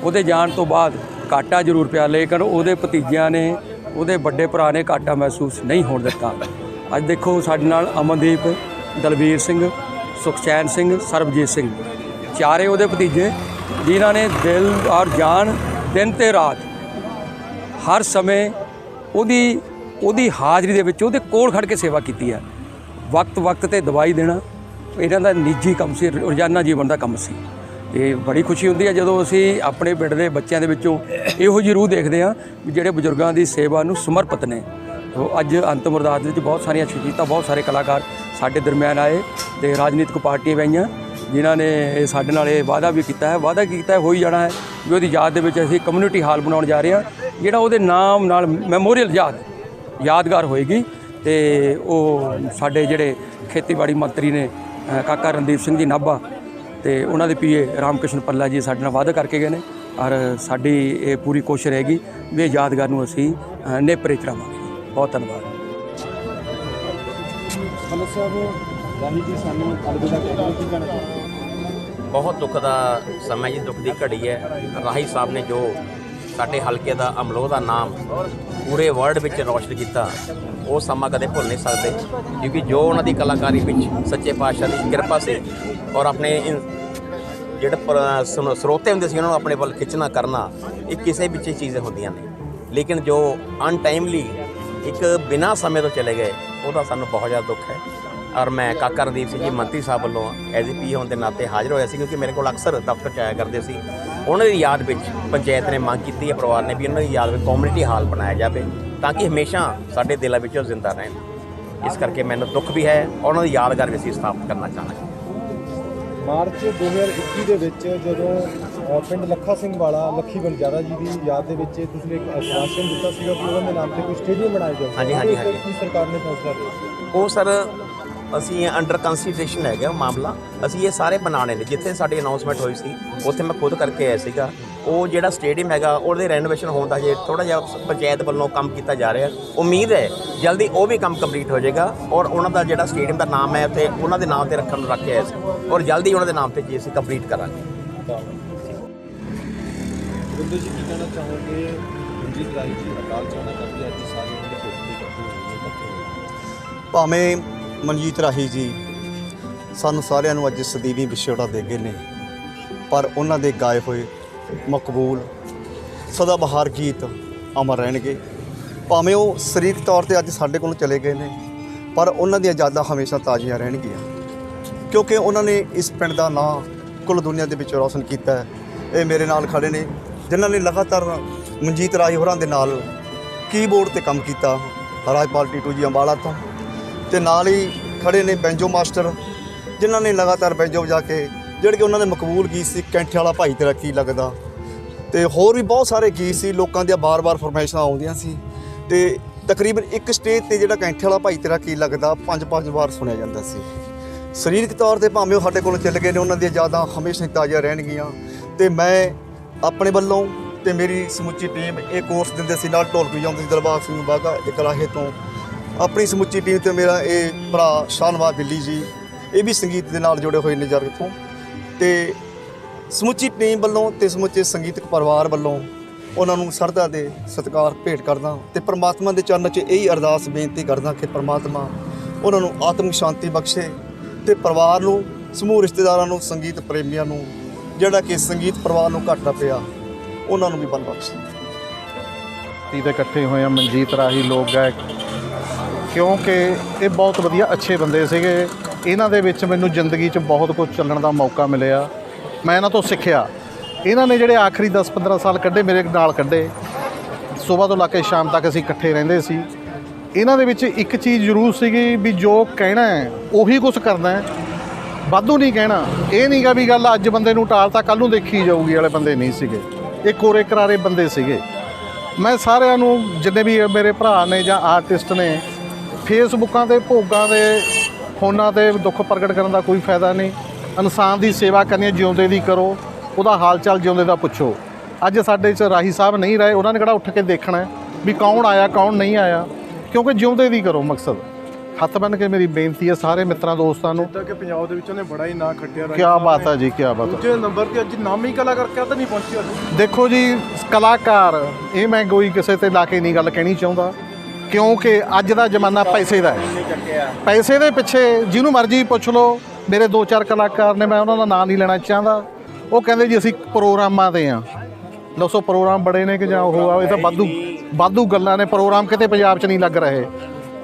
ਉਹਦੇ ਜਾਣ ਤੋਂ ਬਾਅਦ ਘਾਟਾ ਜ਼ਰੂਰ ਪਿਆ, ਲੇਕਿਨ ਉਹਦੇ ਭਤੀਜਿਆਂ ਨੇ, ਉਹਦੇ ਵੱਡੇ ਭਰਾ ਨੇ ਘਾਟਾ ਮਹਿਸੂਸ ਨਹੀਂ ਹੋਣ ਦਿੱਤਾ। ਅੱਜ ਦੇਖੋ ਸਾਡੇ ਨਾਲ ਅਮਨਦੀਪ, ਦਲਵੀਰ ਸਿੰਘ, ਸੁਖਚੈਨ ਸਿੰਘ, ਸਰਬਜੀਤ ਸਿੰਘ, ਚਾਰੇ ਉਹਦੇ ਭਤੀਜੇ, ਜਿਨ੍ਹਾਂ ਨੇ ਦਿਲ ਔਰ ਜਾਨ, ਦਿਨ ਤੇ ਰਾਤ, ਹਰ ਸਮੇਂ ਉਹਦੀ ਹਾਜ਼ਰੀ ਦੇ ਵਿੱਚ ਉਹਦੇ ਕੋਲ ਖੜ੍ਹ ਕੇ ਸੇਵਾ ਕੀਤੀ ਹੈ। ਵਕਤ ਤੇ ਦਵਾਈ ਦੇਣਾ ਇਹਨਾਂ ਦਾ ਨਿੱਜੀ ਕੰਮ ਸੀ, ਰੋਜ਼ਾਨਾ ਜੀਵਨ ਦਾ ਕੰਮ ਸੀ। ਤੇ ਬੜੀ ਖੁਸ਼ੀ ਹੁੰਦੀ ਹੈ ਜਦੋਂ ਅਸੀਂ ਆਪਣੇ ਪਿੰਡ ਦੇ ਬੱਚਿਆਂ ਦੇ ਵਿੱਚੋਂ ਇਹੋ ਜਿਹੀ ਰੂਹ ਦੇਖਦੇ ਹਾਂ ਵੀ ਜਿਹੜੇ ਬਜ਼ੁਰਗਾਂ ਦੀ ਸੇਵਾ ਨੂੰ ਸਮਰਪਿਤ ਨੇ। ਅੱਜ ਅੰਤਿਮ ਅਰਦਾਸ ਵਿੱਚ ਬਹੁਤ ਸਾਰੀਆਂ ਸ਼ਖਸੀਅਤਾਂ, ਬਹੁਤ ਸਾਰੇ ਕਲਾਕਾਰ ਸਾਡੇ ਦਰਮਿਆਨ ਆਏ, ਅਤੇ ਰਾਜਨੀਤਿਕ ਪਾਰਟੀਆਂ ਵੀ ਆਈਆਂ, ਜਿਨ੍ਹਾਂ ਨੇ ਸਾਡੇ ਨਾਲ ਇਹ ਵਾਅਦਾ ਵੀ ਕੀਤਾ ਹੈ, ਹੋ ਹੀ ਜਾਣਾ ਹੈ ਵੀ ਉਹਦੀ ਯਾਦ ਦੇ ਵਿੱਚ ਅਸੀਂ ਕਮਿਊਨਿਟੀ ਹਾਲ ਬਣਾਉਣ ਜਾ ਰਹੇ ਹਾਂ, ਜਿਹੜਾ ਉਹਦੇ ਨਾਮ ਨਾਲ ਮੈਮੋਰੀਅਲ ਯਾਦਗਾਰ ਹੋਏਗੀ। ਅਤੇ ਉਹ ਸਾਡੇ ਜਿਹੜੇ ਖੇਤੀਬਾੜੀ ਮੰਤਰੀ ਨੇ ਕਾਕਾ ਰਣਦੀਪ ਸਿੰਘ ਜੀ ਨਾਭਾ, ਅਤੇ ਉਹਨਾਂ ਦੇ ਪੀਏ ਰਾਮਕ੍ਰਿਸ਼ਨ ਪੱਲਾ ਜੀ ਸਾਡੇ ਨਾਲ ਵਾਅਦਾ ਕਰਕੇ ਗਏ ਨੇ, ਔਰ ਸਾਡੀ ਇਹ ਪੂਰੀ ਕੋਸ਼ਿਸ਼ ਰਹੇਗੀ ਵੀ ਇਹ ਯਾਦਗਾਰ ਨੂੰ ਅਸੀਂ ਨੇਪਰੇ ਚੜਾਵਾਂਗੇ। ਬਹੁਤ ਧੰਨਵਾਦ। ਬਹੁਤ ਦੁੱਖ ਦਾ ਸਮਾਂ ਜੀ, ਦੁੱਖ ਦੀ ਘੜੀ ਹੈ। ਰਾਹੀ ਸਾਹਿਬ ਨੇ ਜੋ ਸਾਡੇ ਹਲਕੇ ਦਾ ਅਮਲੋਹ ਦਾ ਨਾਮ ਪੂਰੇ ਵਰਲਡ ਵਿੱਚ ਰੌਸ਼ਨ ਕੀਤਾ, ਉਹ ਸਮਾਂ ਕਦੇ ਭੁੱਲ ਨਹੀਂ ਸਕਦੇ, ਕਿਉਂਕਿ ਜੋ ਉਹਨਾਂ ਦੀ ਕਲਾਕਾਰੀ ਵਿੱਚ ਸੱਚੇ ਪਾਤਸ਼ਾਹ ਦੀ ਕਿਰਪਾ ਸੀ, ਔਰ ਆਪਣੇ ਜਿਹੜੇ ਸਰੋਤੇ ਹੁੰਦੇ ਸੀ ਉਹਨਾਂ ਨੂੰ ਆਪਣੇ ਵੱਲ ਖਿੱਚਣਾ ਕਰਨਾ, ਇਹ ਕਿਸੇ ਵਿੱਚ ਹੀ ਚੀਜ਼ਾਂ ਹੁੰਦੀਆਂ ਨੇ। ਲੇਕਿਨ ਜੋ ਅਨਟਾਈਮਲੀ ਇੱਕ ਬਿਨਾਂ ਸਮੇਂ ਤੋਂ ਚਲੇ ਗਏ, ਉਹਦਾ ਸਾਨੂੰ ਬਹੁਤ ਜ਼ਿਆਦਾ ਦੁੱਖ ਹੈ। ਔਰ ਮੈਂ ਕਾਕਾ ਰਣਦੀਪ ਸਿੰਘ ਜੀ ਮੰਤਰੀ ਸਾਹਿਬ ਵੱਲੋਂ ਐਜ਼ ਏ ਪੀ ਹੋਣ ਦੇ ਨਾਤੇ ਹਾਜ਼ਰ ਹੋਇਆ ਸੀ, ਕਿਉਂਕਿ ਮੇਰੇ ਕੋਲ ਅਕਸਰ ਦਫ਼ਤਰ 'ਚ ਆਇਆ ਕਰਦੇ ਸੀ। ਉਹਨਾਂ ਦੀ ਯਾਦ ਵਿੱਚ ਪੰਚਾਇਤ ਨੇ ਮੰਗ ਕੀਤੀ ਹੈ, ਪਰਿਵਾਰ ਨੇ ਵੀ ਉਹਨਾਂ ਦੀ ਯਾਦ ਵਿੱਚ ਕਮਿਊਨਿਟੀ ਹਾਲ ਬਣਾਇਆ ਜਾਵੇ, ਤਾਂ ਕਿ ਹਮੇਸ਼ਾ ਸਾਡੇ ਦਿਲਾਂ ਵਿੱਚ ਉਹ ਜ਼ਿੰਦਾ ਰਹਿਣ। ਇਸ ਕਰਕੇ ਮੈਨੂੰ ਦੁੱਖ ਵੀ ਹੈ, ਉਹਨਾਂ ਦੀ ਯਾਦਗਾਰ ਵੀ ਅਸੀਂ ਸਥਾਪਿਤ ਕਰਨਾ ਚਾਹਾਂਗੇ। ਮਾਰਚ 2021 ਦੇ ਵਿੱਚ ਜਦੋਂ ਪਿੰਡ ਲੱਖਾ ਸਿੰਘ ਵਾਲਾ ਲੱਖੀ ਵਣਜਾਰਾ ਜੀ ਦੀ ਯਾਦ ਦੇ ਵਿੱਚ ਤੁਸੀਂ ਇੱਕ ਆਸ਼ਵਾਸਨ ਦਿੱਤਾ ਸੀਗਾ ਕਿ ਉਹਨਾਂ ਦੇ ਨਾਮ ਤੇ ਕੋਈ ਸਟੇਡੀਅਮ ਬਣਾਇਆ ਜਾਊਗਾ। ਹਾਂਜੀ। ਕੀ ਸਰਕਾਰ ਨੇ ਫੈਸਲਾ ਲਿਆ? ਉਹ ਸਰ ਅਸੀਂ ਅੰਡਰ ਕੰਸੀਡਰੇਸ਼ਨ ਹੈਗਾ ਮਾਮਲਾ, ਅਸੀਂ ਇਹ ਸਾਰੇ ਬਣਾਉਣੇ ਨੇ। ਜਿੱਥੇ ਸਾਡੀ ਅਨਾਉਂਸਮੈਂਟ ਹੋਈ ਸੀ ਉੱਥੇ ਮੈਂ ਖੁਦ ਕਰਕੇ ਆਇਆ ਸੀਗਾ, ਉਹ ਜਿਹੜਾ ਸਟੇਡੀਅਮ ਹੈਗਾ ਉਹਦੇ ਰੈਨੋਵੇਸ਼ਨ ਹੋਣ ਦਾ ਜੇ ਥੋੜ੍ਹਾ ਜਿਹਾ ਪੰਚਾਇਤ ਵੱਲੋਂ ਕੰਮ ਕੀਤਾ ਜਾ ਰਿਹਾ। ਉਮੀਦ ਹੈ ਜਲਦੀ ਉਹ ਵੀ ਕੰਮ ਕੰਪਲੀਟ ਹੋ ਜਾਏਗਾ ਔਰ ਉਹਨਾਂ ਦਾ ਜਿਹੜਾ ਸਟੇਡੀਅਮ ਦਾ ਨਾਮ ਹੈ ਉੱਥੇ ਉਹਨਾਂ ਦੇ ਨਾਮ 'ਤੇ ਰੱਖਣ ਨੂੰ ਰੱਖਿਆ ਸੀ ਔਰ ਜਲਦੀ ਉਹਨਾਂ ਦੇ ਨਾਮ 'ਤੇ ਜੀ ਅਸੀਂ ਕੰਪਲੀਟ ਕਰਾਂਗੇ। ਗੁੰਦੂ ਜੀ ਕੀ ਕਹਿਣਾ ਚਾਹੋਗੇ ਮਨਜੀਤ ਰਾਹੀ ਜੀ ਅਕਾਲ ਚਲਾਣਾ ਕਰਦੇ ਅੱਜ ਸਾਰੇ ਉਹਨਾਂ ਦੇ ਭਾਵੇਂ ਮਨਜੀਤ ਰਾਹੀ ਜੀ ਸਾਨੂੰ ਸਾਰਿਆਂ ਨੂੰ ਅੱਜ ਸਦੀਵੀ ਵਿਛੋੜਾ ਦੇ ਗਏ ਨੇ, ਪਰ ਉਹਨਾਂ ਦੇ ਗਾਏ ਹੋਏ ਮਕਬੂਲ ਸਦਾਬਹਾਰ ਗੀਤ ਅਮਰ ਰਹਿਣਗੇ। ਭਾਵੇਂ ਉਹ ਸਰੀਰਕ ਤੌਰ ਤੇ ਅੱਜ ਸਾਡੇ ਕੋਲੋਂ ਚਲੇ ਗਏ ਨੇ, ਪਰ ਉਹਨਾਂ ਦੀਆਂ ਯਾਦਾਂ ਹਮੇਸ਼ਾ ਤਾਜ਼ੀਆਂ ਰਹਿਣਗੀਆਂ, ਕਿਉਂਕਿ ਉਹਨਾਂ ਨੇ ਇਸ ਪਿੰਡ ਦਾ ਨਾਂ ਕੁੱਲ ਦੁਨੀਆ ਦੇ ਵਿੱਚ ਰੌਸ਼ਨ ਕੀਤਾ ਹੈ। ਇਹ ਮੇਰੇ ਨਾਲ ਖੜੇ ਨੇ ਜਿਨ੍ਹਾਂ ਨੇ ਲਗਾਤਾਰ ਮਨਜੀਤ ਰਾਹੀ ਹੋਰਾਂ ਦੇ ਨਾਲ ਕੀਬੋਰਡ ਤੇ ਕੰਮ ਕੀਤਾ, ਰਾਜਪਾਲ ਟੀਟੂ ਜੀ ਅੰਬਾਲਾ ਤੋਂ, ਤੇ ਨਾਲ ਹੀ ਖੜੇ ਨੇ ਬੈਂਜੋ ਮਾਸਟਰ ਜਿਨ੍ਹਾਂ ਨੇ ਲਗਾਤਾਰ ਬੈਂਜੋ ਵਜਾ ਕੇ ਜਿਹੜੇ ਕਿ ਉਹਨਾਂ ਦੇ ਮਕਬੂਲ ਗੀਤ ਸੀ, ਕੈਂਠੇ ਵਾਲਾ ਭਾਈ ਤੇਰਾ ਕੀ ਲੱਗਦਾ, ਤੇ ਹੋਰ ਵੀ ਬਹੁਤ ਸਾਰੇ ਗੀਤ ਸੀ। ਲੋਕਾਂ ਦੀਆਂ ਬਾਰ-ਬਾਰ ਫਰਮਾਇਸ਼ਾਂ ਆਉਂਦੀਆਂ ਸੀ ਤੇ ਤਕਰੀਬਨ ਇੱਕ ਸਟੇਜ ਤੇ ਜਿਹੜਾ ਕੈਂਠੇ ਵਾਲਾ ਭਾਈ ਤੇਰਾ ਕੀ ਲੱਗਦਾ 5-5 ਵਾਰ ਸੁਣਿਆ ਜਾਂਦਾ ਸੀ। ਸਰੀਰਕ ਤੌਰ ਤੇ ਭਾਵੇਂ ਉਹ ਸਾਡੇ ਕੋਲੋਂ ਚੱਲ ਗਏ ਨੇ, ਉਹਨਾਂ ਦੀਆਂ ਯਾਦਾਂ ਹਮੇਸ਼ਾ ਤਾਜ਼ੀਆਂ ਰਹਿਣਗੀਆਂ। ਤੇ ਮੈਂ ਆਪਣੇ ਵੱਲੋਂ ਤੇ ਮੇਰੀ ਸਮੁੱਚੀ ਟੀਮ ਇਹ ਕੋਰਸ ਦਿੰਦੇ ਸੀ, ਨਾਲ ਢੋਲਕ ਵਜਾਉਂਦੇ ਸੀ ਦਿਲਬਾਗ ਸਿੰਘ ਬਾਗਾ ਇਕਰਾਹੇ ਤੋਂ, ਆਪਣੀ ਸਮੁੱਚੀ ਟੀਮ ਤੇ ਮੇਰਾ ਇਹ ਭਰਾ ਸ਼ਾਨਵਾਜ਼ ਬਿੱਲੀ ਜੀ, ਇਹ ਵੀ ਸੰਗੀਤ ਦੇ ਨਾਲ ਜੁੜੇ ਹੋਏ ਨੇ ਜਰਗ ਤੋਂ, ਤੇ ਸਮੁੱਚੀ ਟੀਮ ਵੱਲੋਂ ਤੇ ਸਮੁੱਚੇ ਸੰਗੀਤਕ ਪਰਿਵਾਰ ਵੱਲੋਂ ਉਹਨਾਂ ਨੂੰ ਸ਼ਰਧਾ ਦੇ ਸਤਿਕਾਰ ਭੇਟ ਕਰਦਾ ਤੇ ਪ੍ਰਮਾਤਮਾ ਦੇ ਚਰਨਾਂ 'ਚ ਇਹੀ ਅਰਦਾਸ ਬੇਨਤੀ ਕਰਦਾ ਕਿ ਪ੍ਰਮਾਤਮਾ ਉਹਨਾਂ ਨੂੰ ਆਤਮਿਕ ਸ਼ਾਂਤੀ ਬਖਸ਼ੇ ਤੇ ਪਰਿਵਾਰ ਨੂੰ, ਸਮੂਹ ਰਿਸ਼ਤੇਦਾਰਾਂ ਨੂੰ, ਸੰਗੀਤ ਪ੍ਰੇਮੀਆਂ ਨੂੰ, ਜਿਹੜਾ ਕਿ ਸੰਗੀਤ ਪਰਿਵਾਰ ਨੂੰ ਘਾਟਾ ਪਿਆ, ਉਹਨਾਂ ਨੂੰ ਵੀ ਬਲ ਬਖਸ਼ੇ। ਤੇ ਇਕੱਠੇ ਹੋਏ ਆ ਮਨਜੀਤ ਰਾਹੀ ਲੋਕ ਗਾਇਕ, ਕਿਉਂਕਿ ਇਹ ਬਹੁਤ ਵਧੀਆ ਅੱਛੇ ਬੰਦੇ ਸੀਗੇ। ਇਹਨਾਂ ਦੇ ਵਿੱਚ ਮੈਨੂੰ ਜ਼ਿੰਦਗੀ 'ਚ ਬਹੁਤ ਕੁਝ ਚੱਲਣ ਦਾ ਮੌਕਾ ਮਿਲਿਆ, ਮੈਂ ਇਹਨਾਂ ਤੋਂ ਸਿੱਖਿਆ। ਇਹਨਾਂ ਨੇ ਜਿਹੜੇ ਆਖਰੀ 10-15 ਸਾਲ ਕੱਢੇ ਮੇਰੇ ਨਾਲ ਕੱਢੇ, ਸਵੇਰ ਤੋਂ ਲੈ ਕੇ ਸ਼ਾਮ ਤੱਕ ਅਸੀਂ ਇਕੱਠੇ ਰਹਿੰਦੇ ਸੀ। ਇਹਨਾਂ ਦੇ ਵਿੱਚ ਇੱਕ ਚੀਜ਼ ਜ਼ਰੂਰ ਸੀਗੀ ਵੀ ਜੋ ਕਹਿਣਾ ਹੈ ਉਹੀ ਕੁਝ ਕਰਨਾ ਹੈ, ਵਾਧੂ ਨਹੀਂ ਕਹਿਣਾ। ਇਹ ਨਹੀਂਗਾ ਵੀ ਗੱਲ ਅੱਜ ਬੰਦੇ ਨੂੰ ਟਾਲਤਾ ਕੱਲ੍ਹ ਨੂੰ ਦੇਖੀ ਜਾਊਗੀ ਵਾਲੇ ਬੰਦੇ ਨਹੀਂ ਸੀਗੇ, ਇਹ ਕੋਰੇ ਕਰਾਰੇ ਬੰਦੇ ਸੀਗੇ। ਮੈਂ ਸਾਰਿਆਂ ਨੂੰ ਜਿੰਨੇ ਵੀ ਮੇਰੇ ਭਰਾ ਨੇ ਜਾਂ ਆਰਟਿਸਟ ਨੇ, ਫੇਸਬੁੱਕਾਂ 'ਤੇ ਭੋਗਾਂ ਦੇ ਫੋਨਾਂ 'ਤੇ ਦੁੱਖ ਪ੍ਰਗਟ ਕਰਨ ਦਾ ਕੋਈ ਫਾਇਦਾ ਨਹੀਂ। ਇਨਸਾਨ ਦੀ ਸੇਵਾ ਕਰਨੀ, ਜਿਉਂਦੇ ਦੀ ਕਰੋ, ਉਹਦਾ ਹਾਲ ਚਾਲ ਜਿਉਂਦੇ ਦਾ ਪੁੱਛੋ। ਅੱਜ ਸਾਡੇ 'ਚ ਰਾਹੀ ਸਾਹਿਬ ਨਹੀਂ ਰਹੇ, ਉਹਨਾਂ ਨੇ ਕਿਹੜਾ ਉੱਠ ਕੇ ਦੇਖਣਾ ਵੀ ਕੌਣ ਆਇਆ ਕੌਣ ਨਹੀਂ ਆਇਆ, ਕਿਉਂਕਿ ਜਿਉਂਦੇ ਦੀ ਕਰੋ ਮਕਸਦ। ਹੱਥ ਬੰਨ੍ਹ ਕੇ ਮੇਰੀ ਬੇਨਤੀ ਹੈ ਸਾਰੇ ਮਿੱਤਰਾਂ ਦੋਸਤਾਂ ਨੂੰ, ਜਿੱਦਾਂ ਕਿ ਪੰਜਾਬ ਦੇ ਵਿੱਚ ਉਹਨੇ ਬੜਾ ਹੀ ਨਾਂ ਖੱਟਿਆ। ਕੀ ਬਾਤ ਹੈ ਜੀ, ਕੀ ਬਾਤ ਹੈ। ਦੂਜੇ ਨੰਬਰ ਤੇ ਅੱਜ ਨਾਮੀ ਕਲਾਕਾਰ ਕਿਆ ਤਾਂ ਨਹੀਂ ਪਹੁੰਚਿਆ। ਦੇਖੋ ਜੀ, ਕਲਾਕਾਰ ਇਹ ਮੈਂ ਕੋਈ ਕਿਸੇ ਤੇ ਲਾ ਕੇ ਨਹੀਂ ਗੱਲ ਕਹਿਣੀ ਚਾਹੁੰਦਾ, ਕਿਉਂਕਿ ਅੱਜ ਦਾ ਜ਼ਮਾਨਾ ਪੈਸੇ ਦਾ ਹੈ। ਪੈਸੇ ਦੇ ਪਿੱਛੇ ਜਿਹਨੂੰ ਮਰਜ਼ੀ ਪੁੱਛ ਲਓ। ਮੇਰੇ 2-4 ਕਲਾਕਾਰ ਨੇ, ਮੈਂ ਉਹਨਾਂ ਦਾ ਨਾਂ ਨਹੀਂ ਲੈਣਾ ਚਾਹੁੰਦਾ, ਉਹ ਕਹਿੰਦੇ ਜੀ ਅਸੀਂ ਪ੍ਰੋਗਰਾਮਾਂ 'ਤੇ ਹਾਂ। ਦੱਸੋ ਪ੍ਰੋਗਰਾਮ ਬੜੇ ਨੇ ਕਿ ਜਾਂ ਉਹ ਆ? ਇਹ ਤਾਂ ਵਾਧੂ ਗੱਲਾਂ ਨੇ। ਪ੍ਰੋਗਰਾਮ ਕਿਤੇ ਪੰਜਾਬ 'ਚ ਨਹੀਂ ਲੱਗ ਰਹੇ,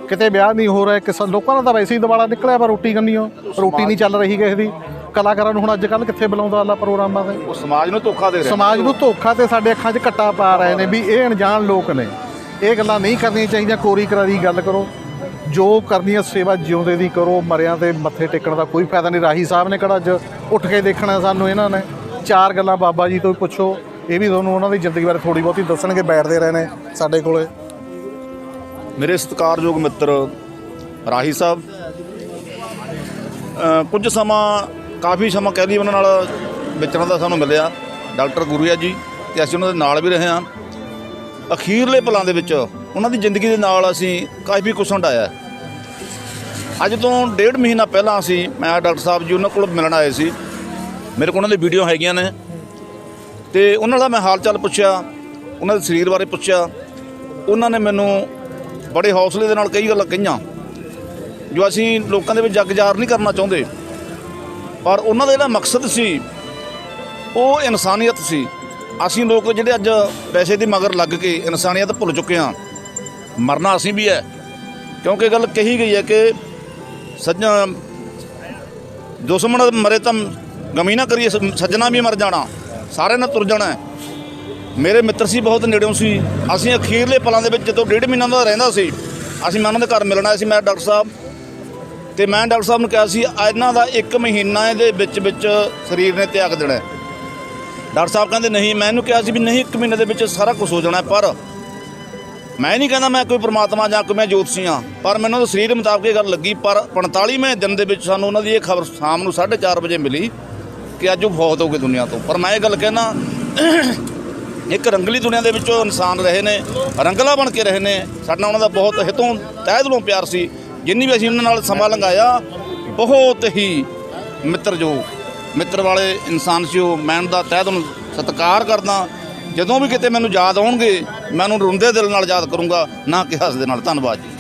ਕਿਤੇ ਵਿਆਹ ਨਹੀਂ ਹੋ ਰਿਹਾ, ਕਿਸੇ ਲੋਕਾਂ ਦਾ ਤਾਂ ਵੈਸੇ ਹੀ ਦਿਵਾਲਾ ਨਿਕਲਿਆ ਵਾ ਰੋਟੀ ਕੰਨੀਓ, ਰੋਟੀ ਨਹੀਂ ਚੱਲ ਰਹੀ ਕਿਸੇ ਦੀ। ਕਲਾਕਾਰਾਂ ਨੂੰ ਹੁਣ ਅੱਜ ਕੱਲ੍ਹ ਕਿੱਥੇ ਬੁਲਾਉਂਦਾ ਅੱਲਾ ਪ੍ਰੋਗਰਾਮਾਂ 'ਤੇ? ਉਹ ਸਮਾਜ ਨੂੰ ਧੋਖਾ ਦੇ ਰਹੇ, ਸਮਾਜ ਨੂੰ ਧੋਖਾ ਤੇ ਸਾਡੇ ਅੱਖਾਂ 'ਚ ਘੱਟਾ ਪਾ ਰਹੇ ਨੇ ਵੀ ਇਹ ਅਣਜਾਣ ਲੋਕ ਨੇ। ਇਹ ਗੱਲਾਂ ਨਹੀਂ ਕਰਨੀਆਂ ਚਾਹੀਦੀਆਂ। ਕੋਰੀ ਕਰਾਰੀ ਗੱਲ ਕਰੋ, ਜੋ ਕਰਨੀ ਹੈ ਸੇਵਾ ਜਿਉਂਦੇ ਦੀ ਕਰੋ। ਮਰਿਆਂ 'ਤੇ ਮੱਥੇ ਟੇਕਣ ਦਾ ਕੋਈ ਫਾਇਦਾ ਨਹੀਂ। ਰਾਹੀ ਸਾਹਿਬ ਨੇ ਕਿਹੜਾ ਅੱਜ ਉੱਠ ਕੇ ਦੇਖਣਾ ਸਾਨੂੰ, ਇਹਨਾਂ ਨੇ 4 ਗੱਲਾਂ ਬਾਬਾ ਜੀ ਤੋਂ ਵੀ ਪੁੱਛੋ, ਇਹ ਵੀ ਤੁਹਾਨੂੰ ਉਹਨਾਂ ਦੀ ਜ਼ਿੰਦਗੀ ਬਾਰੇ ਥੋੜ੍ਹੀ ਬਹੁਤੀ ਦੱਸਣਗੇ। ਬੈਠਦੇ ਰਹੇ ਨੇ ਸਾਡੇ ਕੋਲੇ। ਮੇਰੇ ਸਤਿਕਾਰਯੋਗ ਮਿੱਤਰ ਰਾਹੀ ਸਾਹਿਬ, ਕੁਝ ਸਮਾਂ, ਕਾਫੀ ਸਮਾਂ ਕਹਿ ਲਈਏ ਉਹਨਾਂ ਨਾਲ ਵਿਚਰਨ ਦਾ ਸਾਨੂੰ ਮਿਲਿਆ। ਡਾਕਟਰ ਗੁਰੀਆ ਜੀ ਤੇ ਅਸੀਂ ਉਹਨਾਂ ਦੇ ਨਾਲ ਵੀ ਰਹੇ ਹਾਂ। ਅਖੀਰਲੇ ਪਲਾਂ ਦੇ ਵਿੱਚ ਉਹਨਾਂ ਦੀ ਜ਼ਿੰਦਗੀ ਦੇ ਨਾਲ ਅਸੀਂ ਕਾਫੀ ਕੁਛ ਹੰਢਾਇਆ। ਅੱਜ ਤੋਂ 1.5 ਮਹੀਨਾ ਪਹਿਲਾਂ ਮੈਂ ਡਾਕਟਰ ਸਾਹਿਬ ਜੀ ਉਹਨਾਂ ਕੋਲ ਮਿਲਣ ਆਏ ਸੀ। ਮੇਰੇ ਕੋਲ ਉਹਨਾਂ ਦੀ ਵੀਡੀਓ ਹੈਗੀਆਂ ਨੇ ਤੇ ਉਹਨਾਂ ਦਾ ਮੈਂ ਹਾਲ ਚਾਲ ਪੁੱਛਿਆ, ਉਹਨਾਂ ਦੇ ਸਰੀਰ ਬਾਰੇ ਪੁੱਛਿਆ। ਉਹਨਾਂ ਨੇ ਮੈਨੂੰ ਬੜੇ ਹੌਸਲੇ ਦੇ ਨਾਲ ਕਈ ਗੱਲਾਂ ਕਹੀਆਂ ਜੋ ਅਸੀਂ ਲੋਕਾਂ ਦੇ ਵਿੱਚ ਜੱਗ ਜ਼ਾਹਰ ਨਹੀਂ ਕਰਨਾ ਚਾਹੁੰਦੇ, ਪਰ ਉਹਨਾਂ ਦਾ ਜਿਹੜਾ ਮਕਸਦ ਸੀ ਉਹ ਇਨਸਾਨੀਅਤ ਸੀ। ਅਸੀਂ ਲੋਕ ਜਿਹੜੇ ਅੱਜ ਪੈਸੇ ਦੇ ਮਗਰ ਲੱਗ ਕੇ ਇਨਸਾਨੀਅਤ ਭੁੱਲ ਚੁੱਕੇ ਹਾਂ। ਮਰਨਾ ਅਸੀਂ ਵੀ ਹੈ, ਕਿਉਂਕਿ ਗੱਲ ਕਹੀ ਗਈ ਹੈ ਕਿ ਸੱਜਣ ਦੁਸ਼ਮਣ ਮਰੇ ਤਾਂ ਗਮੀ ਨਾ ਕਰੀਏ, ਸੱਜਣਾ ਵੀ ਮਰ ਜਾਣਾ, ਸਾਰਿਆਂ ਨੇ ਤੁਰ ਜਾਣਾ। ਮੇਰੇ ਮਿੱਤਰ ਸੀ, ਬਹੁਤ ਨੇੜਿਓਂ ਸੀ। ਅਸੀਂ ਅਖੀਰਲੇ ਪਲਾਂ ਦੇ ਵਿੱਚ ਜਦੋਂ 1.5 ਮਹੀਨਾ ਦਾ ਰਹਿੰਦਾ ਸੀ, ਮੈਂ ਉਹਨਾਂ ਦੇ ਘਰ ਮਿਲਣ ਆਇਆ ਸੀ। ਮੈਂ ਡਾਕਟਰ ਸਾਹਿਬ ਤੇ ਮੈਂ ਡਾਕਟਰ ਸਾਹਿਬ ਨੂੰ ਕਿਹਾ ਸੀ ਇਹਨਾਂ ਦਾ 1 ਮਹੀਨਾ ਦੇ ਵਿੱਚ ਸਰੀਰ ਨੇ ਤਿਆਗ ਦੇਣਾ। ਡਾਕਟਰ ਸਾਹਿਬ ਕਹਿੰਦੇ ਨਹੀਂ। ਮੈਂ ਇਹਨੂੰ ਕਿਹਾ ਸੀ ਵੀ ਨਹੀਂ, 1 ਮਹੀਨੇ ਦੇ ਵਿੱਚ ਸਾਰਾ ਕੁਝ ਹੋ ਜਾਣਾ। ਪਰ ਮੈਂ ਨਹੀਂ ਕਹਿੰਦਾ ਮੈਂ ਕੋਈ ਪ੍ਰਮਾਤਮਾ ਜਾਂ ਕੋਈ ਮੈਂ ਜੋਤਸ਼ੀ ਹਾਂ, ਪਰ ਮੈਨੂੰ ਤਾਂ ਸਰੀਰ ਮੁਤਾਬਕ ਇਹ ਗੱਲ ਲੱਗੀ। ਪਰ 45ਵੇਂ ਦਿਨ ਦੇ ਵਿੱਚ ਸਾਨੂੰ ਉਹਨਾਂ ਦੀ ਇਹ ਖਬਰ ਸ਼ਾਮ ਨੂੰ 4:30 ਵਜੇ ਮਿਲੀ ਕਿ ਅੱਜ ਉਹ ਫੌਤ ਹੋ ਗਏ ਦੁਨੀਆ ਤੋਂ। ਪਰ ਮੈਂ ਇਹ ਗੱਲ ਕਹਿਣਾ ਇੱਕ ਰੰਗਲੀ ਦੁਨੀਆ ਦੇ ਵਿੱਚੋਂ ਇਨਸਾਨ ਰਹੇ ਨੇ, ਰੰਗਲਾ ਬਣ ਕੇ ਰਹੇ ਨੇ। ਸਾਡਾ ਉਹਨਾਂ ਦਾ ਬਹੁਤ ਹਿੱਤੋਂ ਤਹਿ ਦਿਲੋਂ ਪਿਆਰ ਸੀ। ਜਿੰਨੀ ਵੀ ਅਸੀਂ ਉਹਨਾਂ ਨਾਲ ਸਮਾਂ ਲੰਘਾਇਆ, ਬਹੁਤ ਹੀ ਮਿੱਤਰ ਵਾਲੇ ਇਨਸਾਨ ਸੀ ਉਹ। ਮੈਂ ਉਹਨਾਂ ਦਾ ਤਹਿ ਦਿਲੋਂ ਸਤਿਕਾਰ ਕਰਦਾ। ਜਦੋਂ ਵੀ ਕਿਤੇ ਮੈਨੂੰ ਯਾਦ ਆਉਣਗੇ, ਮੈਂ ਉਹਨੂੰ ਰੋਂਦੇ ਦਿਲ ਨਾਲ ਯਾਦ ਕਰੂੰਗਾ, ਨਾ ਕਿ ਹੱਸਦੇ ਨਾਲ। ਧੰਨਵਾਦ ਜੀ।